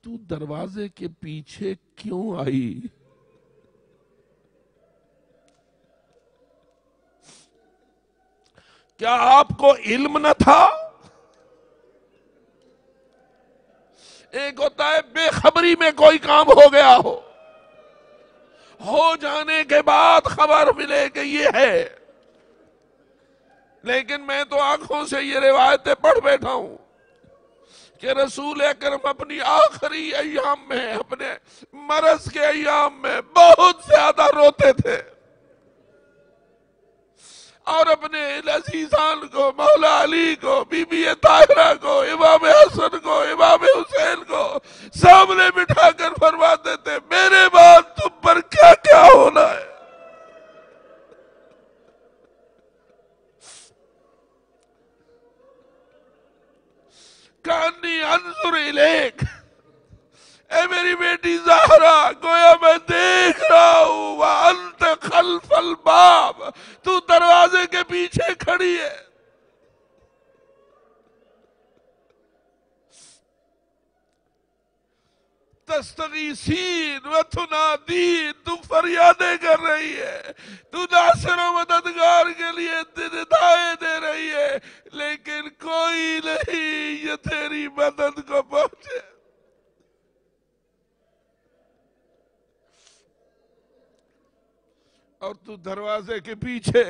تو دروازے کے پیچھے کیوں آئی؟ کیا آپ کو علم نہ تھا؟ ایک ہوتا ہے بے خبری میں کوئی کام ہو گیا ہو جانے کے بعد خبر ملے کہ یہ ہے، لیکن میں تو آنکھوں سے یہ روایتیں پڑھ بیٹھا ہوں کہ رسول اکرم اپنی آخری ایام میں، اپنے مرض کے ایام میں بہت زیادہ روتے تھے، اور اپنے عزیزان کو، مولا علی کو، بی بی طاہرہ کو، امام حسن کو، امام حسین کو سامنے بٹھا کر فرماتے تھے میرے بعد تم پر کیا کیا ہونا ہے۔ کانی انظر الیک، اے میری بیٹی زہرا، گویا میں دیکھ رہا ہوں، وانت خلف الباب، تو دروازے کے پیچھے کھڑی ہے۔ تستغیثین و تنادین، تو فریادیں کر رہی ہے، تو ناصر و مددگار کے لیے ندائیں دے رہی ہے، لیکن کوئی نہیں یہ تیری مدد کو پہنچے۔ اور تو دروازے کے پیچھے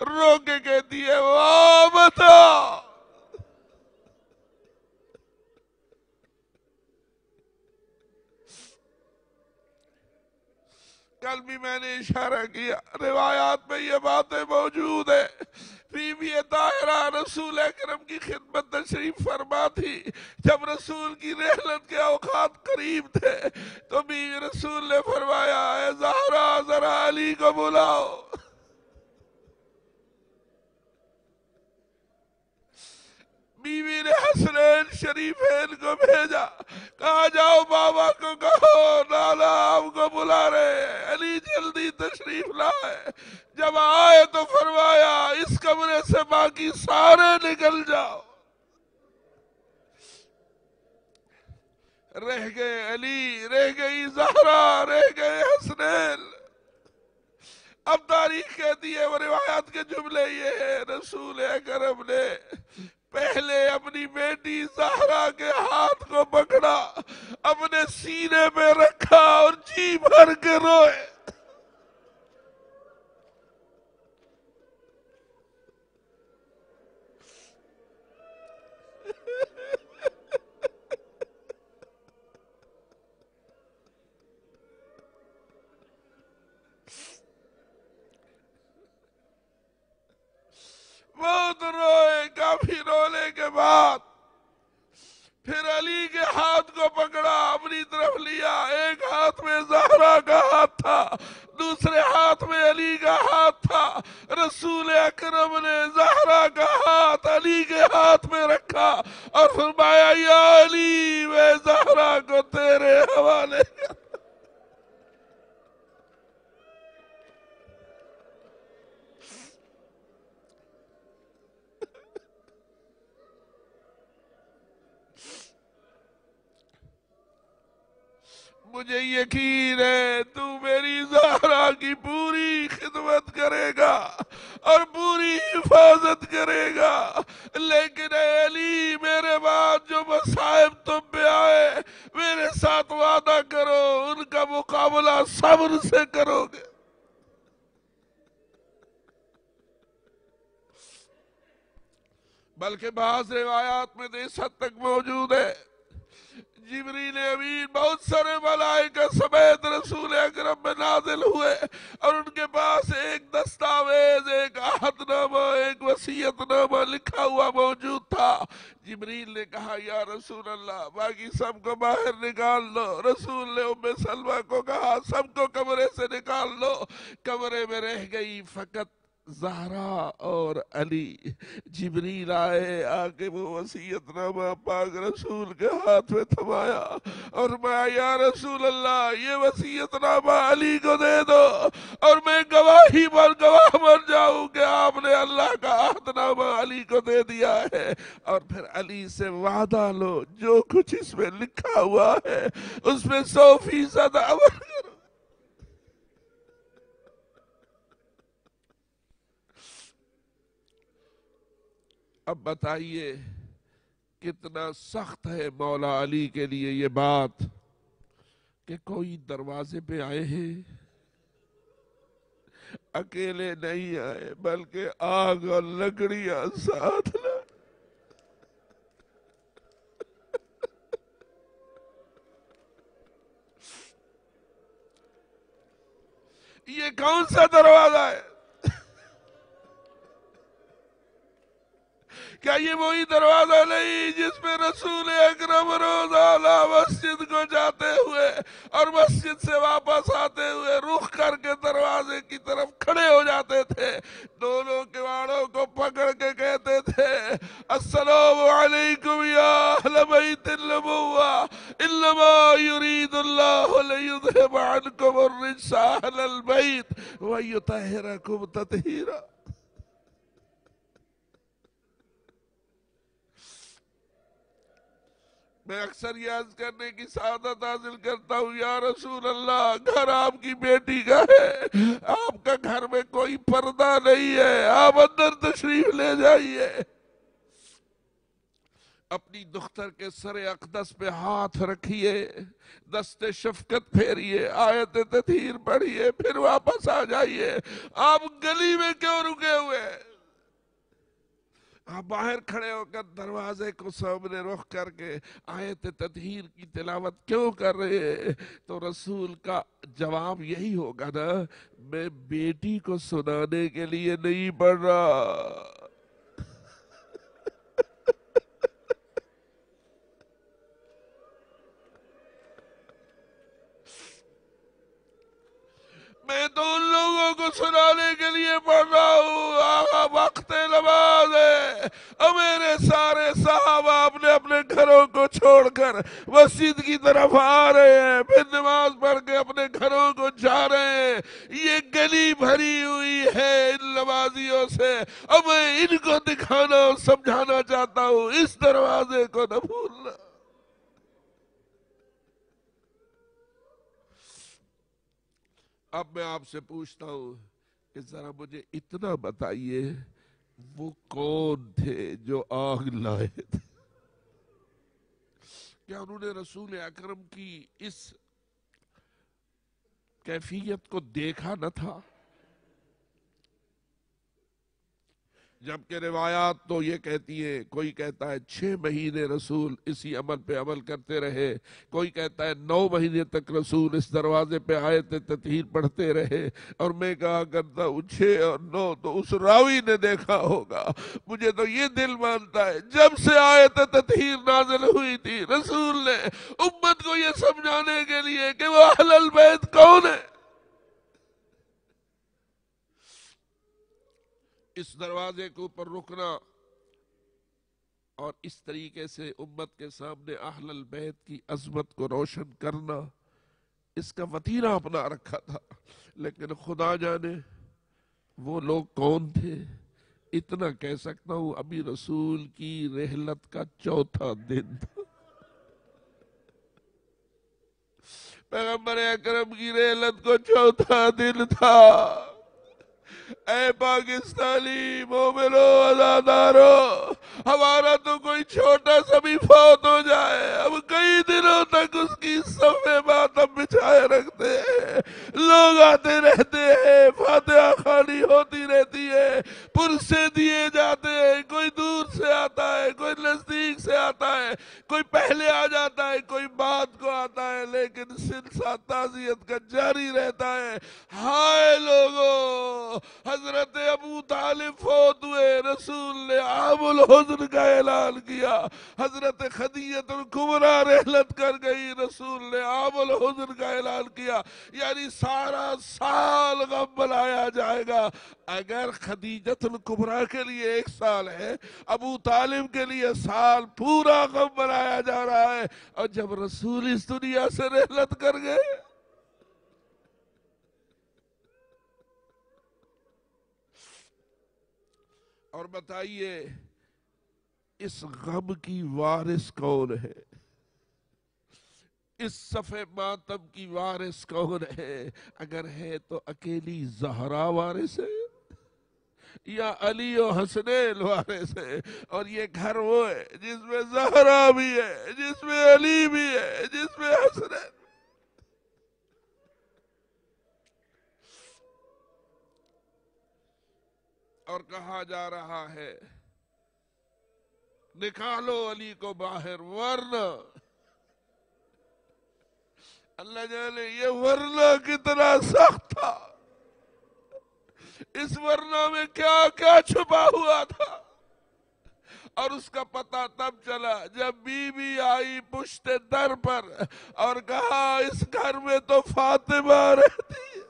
رو کے کہتی ہے واہ بتا۔ کل بھی میں نے اشارہ کیا، روایات میں یہ باتیں موجود ہیں، بی بی طاہرہ رسول اکرم کی خدمت تشریف فرما تھی، جب رسول کی رحلت کے اوقات قریب تھے تو بی رسول نے فرمایا اے زہرا ذرا علی کو بلاؤ۔ بیوی نے حسنین شریفین کو بھیجا، کہا جاؤ بابا کو کہو نانا آپ کو بلا رہے ہیں، علی جلدی تشریف لائے۔ جب آئے تو فرمایا اس کمرے سے باقی سارے نکل جاؤ، رہ گئے علی، رہ گئی زہرا، رہ گئے حسنین۔ اب تاریخ کہتی ہے، وہ روایات کے جملے یہ ہے، رسول اکرم نے پہلے اپنی بیٹی زہرا کے ہاتھ کو پکڑا، اپنے سینے پہ رکھا اور جی بھر کے روئے۔ دوسرے ہاتھ میں علی کا ہاتھ تھا، رسول اکرم نے زہرا کا ہاتھ علی کے ہاتھ میں رکھا اور فرمایا یا علی میں زہرا کو تیرے حوالے کر۔ مجھے یقین ہے تو میری زہرا کی پوری خدمت کرے گا اور پوری حفاظت کرے گا، لیکن اے علی میرے بعد جو مصائب تم پہ آئے میرے ساتھ وعدہ کرو ان کا مقابلہ صبر سے کرو گے۔ بلکہ بعض روایات میں اس حد تک موجود ہے جبریل امین بہت سارے ملائکہ سمیت رسول اکرم میں نازل ہوئے اور ان کے پاس ایک دستاویز، ایک عہد نامہ، ایک وصیت نامہ لکھا ہوا موجود تھا۔ جبریل نے کہا یا رسول اللہ باقی سب کو باہر نکال لو۔ رسول نے ام سلمہ کو کہا سب کو کمرے سے نکال لو۔ کمرے میں رہ گئی فقط زہرا اور علی۔ جبریل آئے، آکے وہ وصیت نامہ پاک رسول کے ہاتھ میں تھمایا اور میں یا رسول اللہ یہ وصیت نامہ علی کو دے دو اور میں گواہی پر گواہ بن جاؤں کہ آپ نے اللہ کا عہد نامہ علی کو دے دیا ہے، اور پھر علی سے وعدہ لو جو کچھ اس میں لکھا ہوا ہے اس میں 100% عمل کرو۔ اب بتائیے کتنا سخت ہے مولا علی کے لیے یہ بات کہ کوئی دروازے پہ آئے ہیں، اکیلے نہیں آئے بلکہ آگ اور لکڑیاں ساتھ لائے۔ یہ کون سا دروازہ ہے؟ کیا یہ وہی دروازہ نہیں جس پہ رسول اکرم روزانہ مسجد کو جاتے ہوئے اور مسجد سے واپس آتے ہوئے رخ کر کے دروازے کی طرف کھڑے ہو جاتے تھے، دونوں کواڑوں کو پکڑ کے کہتے تھے السلام علیکم یا اہل بیت النبوہ انما یرید اللہ لیذہب عنکم الرجس اہل البیت ویطہرکم تطہیرا۔ میں اکثر یہ عرض کرنے کی سعادت حاصل کرتا ہوں یا رسول اللہ گھر آپ کی بیٹی کا ہے، آپ کا گھر میں کوئی پردہ نہیں ہے، آپ اندر تشریف لے جائیے۔ اپنی دختر کے سر اقدس پہ ہاتھ رکھیے، دست شفقت پھیریے، آیت تطہیر پڑھیے، پھر واپس آ جائیے۔ آپ گلی میں کیوں رکے ہوئے ہیں؟ آپ باہر کھڑے ہو کر دروازے کو سامنے رخ کر کے آیت تطہیر کی تلاوت کیوں کر رہے ہیں؟ تو رسول کا جواب یہی ہوگا نا، میں بیٹی کو سنانے کے لیے نہیں پڑھ رہا، میں تو ان لوگوں کو سنانے کے لیے پڑھ رہا ہوں۔ آقا وقت نماز ہے اور میرے سارے صحابہ اپنے اپنے گھروں کو چھوڑ کر مسجد کی طرف آ رہے ہیں، پھر نماز پڑھ کے اپنے گھروں کو جا رہے ہیں۔ یہ گلی بھری ہوئی ہے ان نمازیوں سے اور میں ان کو دکھانا اور سمجھانا چاہتا ہوں اس دروازے کو نہ بھولنا۔ اب میں آپ سے پوچھتا ہوں کہ ذرا مجھے اتنا بتائیے وہ کون تھے جو آگ لائے تھے؟ کیا انہوں نے رسول اکرم کی اس کیفیت کو دیکھا نہ تھا؟ جبکہ روایات تو یہ کہتی ہے، کوئی کہتا ہے 6 مہینے رسول اسی عمل پہ عمل کرتے رہے، کوئی کہتا ہے 9 مہینے تک رسول اس دروازے پہ آیت تطہیر پڑھتے رہے، اور میں کہا کرتا ہوں 6 اور 9 تو اس راوی نے دیکھا ہوگا۔ مجھے تو یہ دل مانتا ہے جب سے آیت تطہیر نازل ہوئی تھی رسول نے امت کو یہ سمجھانے کے لیے کہ وہ اہل البیت کون ہے، اس دروازے کے اوپر رکنا اور اس طریقے سے امت کے سامنے اہل البیت کی عظمت کو روشن کرنا، اس کا وتیرہ اپنا رکھا تھا. لیکن خدا جانے وہ لوگ کون تھے. اتنا کہہ سکتا ہوں ابھی رسول کی رحلت کا چوتھا دن تھا. پیغمبر اکرم کی رحلت کو چوتھا دن تھا. اے پاکستانی مومنو ازادارو، ہمارا تو کوئی چھوٹا سا بھی فوت ہو جائے اب کئی دنوں تک اس کی صفحے ماتم بچھائے رکھتے ہیں. لوگ آتے رہتے ہیں، فاتحہ خوانی ہوتی رہتی ہے، پرسے دیے جاتے ہیں. کوئی دور سے آتا ہے، کوئی نزدیک سے آتا ہے، کوئی پہلے آ جاتا ہے، کوئی بعد کو آتا ہے، لیکن سلسلہ تعزیت کا جاری رہتا ہے. ہائے لوگوں، حضرت ابو طالب فوت ہوئے، رسول نے عام الحزن کا اعلان کیا. حضرت خدیجہ الکبریٰ رحلت کر گئی، رسول نے عام الحزن کا اعلان کیا. یعنی سارا سال غم بنایا جائے گا. اگر خدیجہ الکبریٰ کے لیے 1 سال ہے، ابو طالب کے لیے سال پورا غم بنایا جا رہا ہے. اور جب رسول اس دنیا سے رحلت کر گئے، اور بتائیے اس غم کی وارث کون ہے؟ اس صفحے ماتم کی وارث کون ہے؟ اگر ہے تو اکیلی زہرا وارث ہے یا علی و حسنین وارث ہے. اور یہ گھر وہ ہے جس میں زہرا بھی ہے، جس میں علی بھی ہے، جس میں حسنین. اور کہا جا رہا ہے نکالو علی کو باہر، ورنہ اللہ جانے یہ ورنہ کتنا سخت تھا. اس ورنہ میں کیا کیا چھپا ہوا تھا. اور اس کا پتہ تب چلا جب بی بی آئی پشت در پر اور کہا اس گھر میں تو فاطمہ رہتی ہے.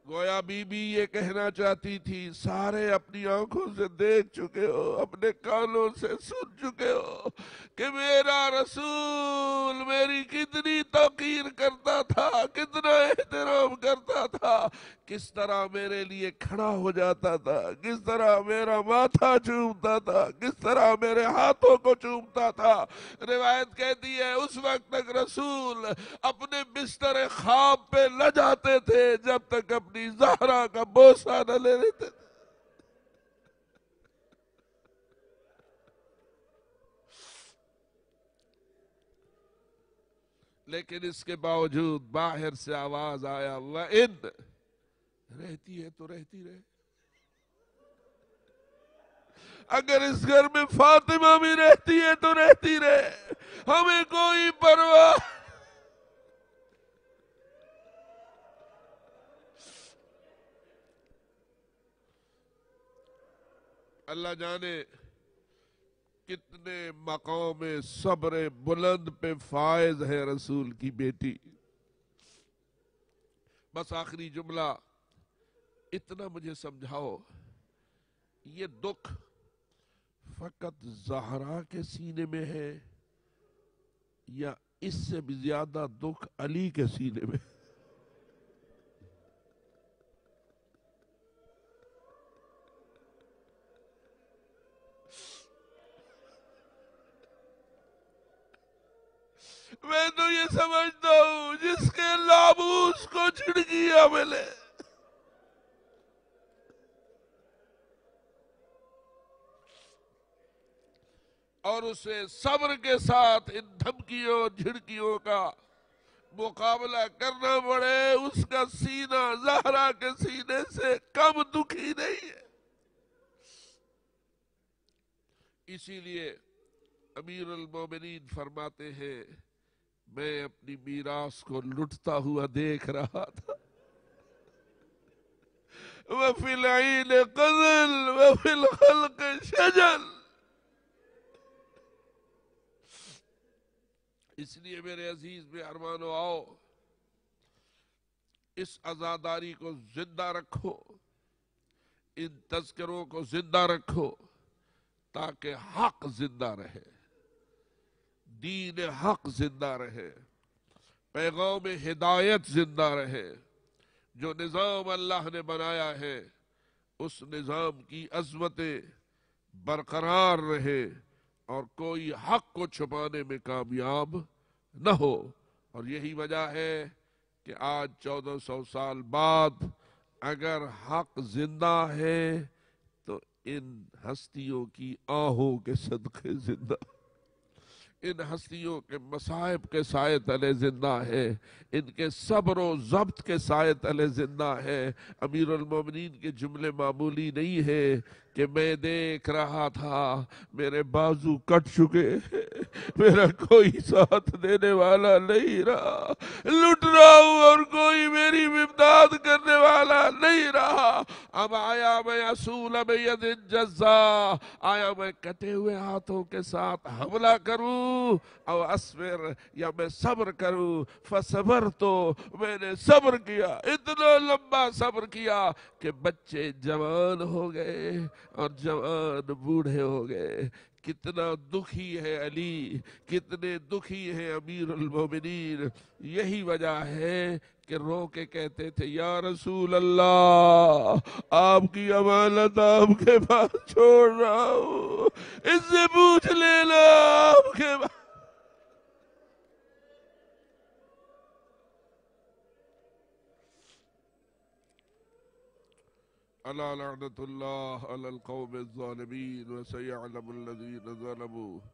گویا بی بی یہ کہنا چاہتی تھی سارے اپنی آنکھوں سے دیکھ چکے ہو، اپنے کانوں سے سن چکے ہو کہ میرا رسول میری کتنی توقیر کرتا تھا، کتنا احترام کرتا تھا، کس طرح میرے لیے کھڑا ہو جاتا تھا، کس طرح میرا ماتھا چومتا تھا، کس طرح میرے ہاتھوں کو چومتا تھا. روایت کہتی ہے اس وقت تک رسول اپنے بستر خواب پہ نہ جاتے تھے جب تک اپنی زہرا کا بوسہ نہ لے لیتے تھے. لیکن اس کے باوجود باہر سے آواز آیا وَإِن، رہتی ہے تو رہتی رہے. اگر اس گھر میں فاطمہ بھی رہتی ہے تو رہتی رہے، ہمیں کوئی پرواہ. اللہ جانے کتنے مقام صبر بلند پہ فائز ہے رسول کی بیٹی. بس آخری جملہ اتنا مجھے سمجھاؤ، یہ دکھ فقط زہرا کے سینے میں ہے یا اس سے بھی زیادہ دکھ علی کے سینے میں؟ میں تو یہ سمجھتا ہوں جس کے لابوس کو چھڑکیاں ملے، اور اسے صبر کے ساتھ ان دھمکیوں جھڑکیوں کا مقابلہ کرنا پڑے، اس کا سینہ زہرا کے سینے سے کم دکھی نہیں ہے. اسی لیے امیر المومنین فرماتے ہیں میں اپنی میراث کو لٹتا ہوا دیکھ رہا تھا. وَفِي الْعِينِ قَذْل وَفِي الْخَلْقِ شَجَل. اس لیے میرے عزیز میں ارمانو آؤ اس عزاداری کو زندہ رکھو، ان تذکروں کو زندہ رکھو، تاکہ حق زندہ رہے، دین حق زندہ رہے، پیغام ہدایت زندہ رہے۔ جو نظام اللہ نے بنایا ہے اس نظام کی عظمتیں برقرار رہے اور کوئی حق کو چھپانے میں کامیاب نہ ہو۔ اور یہی وجہ ہے کہ آج 1400 سال بعد اگر حق زندہ ہے تو ان ہستیوں کی آہوں کے صدقے زندہ، ان ہستیوں کے مصائب کے سائے تلے زندہ ہے، ان کے صبر و ضبط کے سائے تلے زندہ ہے۔ امیر المومنین کے جملے معمولی نہیں ہے کہ میں دیکھ رہا تھا میرے بازو کٹ چکے، میرا کوئی ساتھ دینے والا نہیں رہا، لٹ رہا ہوں اور کوئی میری امداد کرنے والا نہیں رہا۔ اب آیا میں اصول بید جزا، آیا میں کٹے ہوئے ہاتھوں کے ساتھ حملہ کروں او اصبر، یا میں صبر کروں۔ فصبر تو میں نے صبر کیا، اتنا لمبا صبر کیا کہ بچے جوان ہو گئے اور جوان بوڑھے ہو گئے۔ کتنا دکھی ہے علی، کتنے دکھی ہیں امیر المومنین۔ یہی وجہ ہے کہ رو کے کہتے تھے یا رسول اللہ، آپ کی امانت آپ کے پاس چھوڑ رہا ہوں، اس سے پوچھ لینا آپ کے پاس۔ الا لعنت اللہ علی القوم الظالمین وسیعلم الذین ظلموا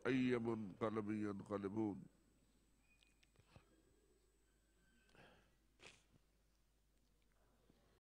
ای منقلب ینقلبون۔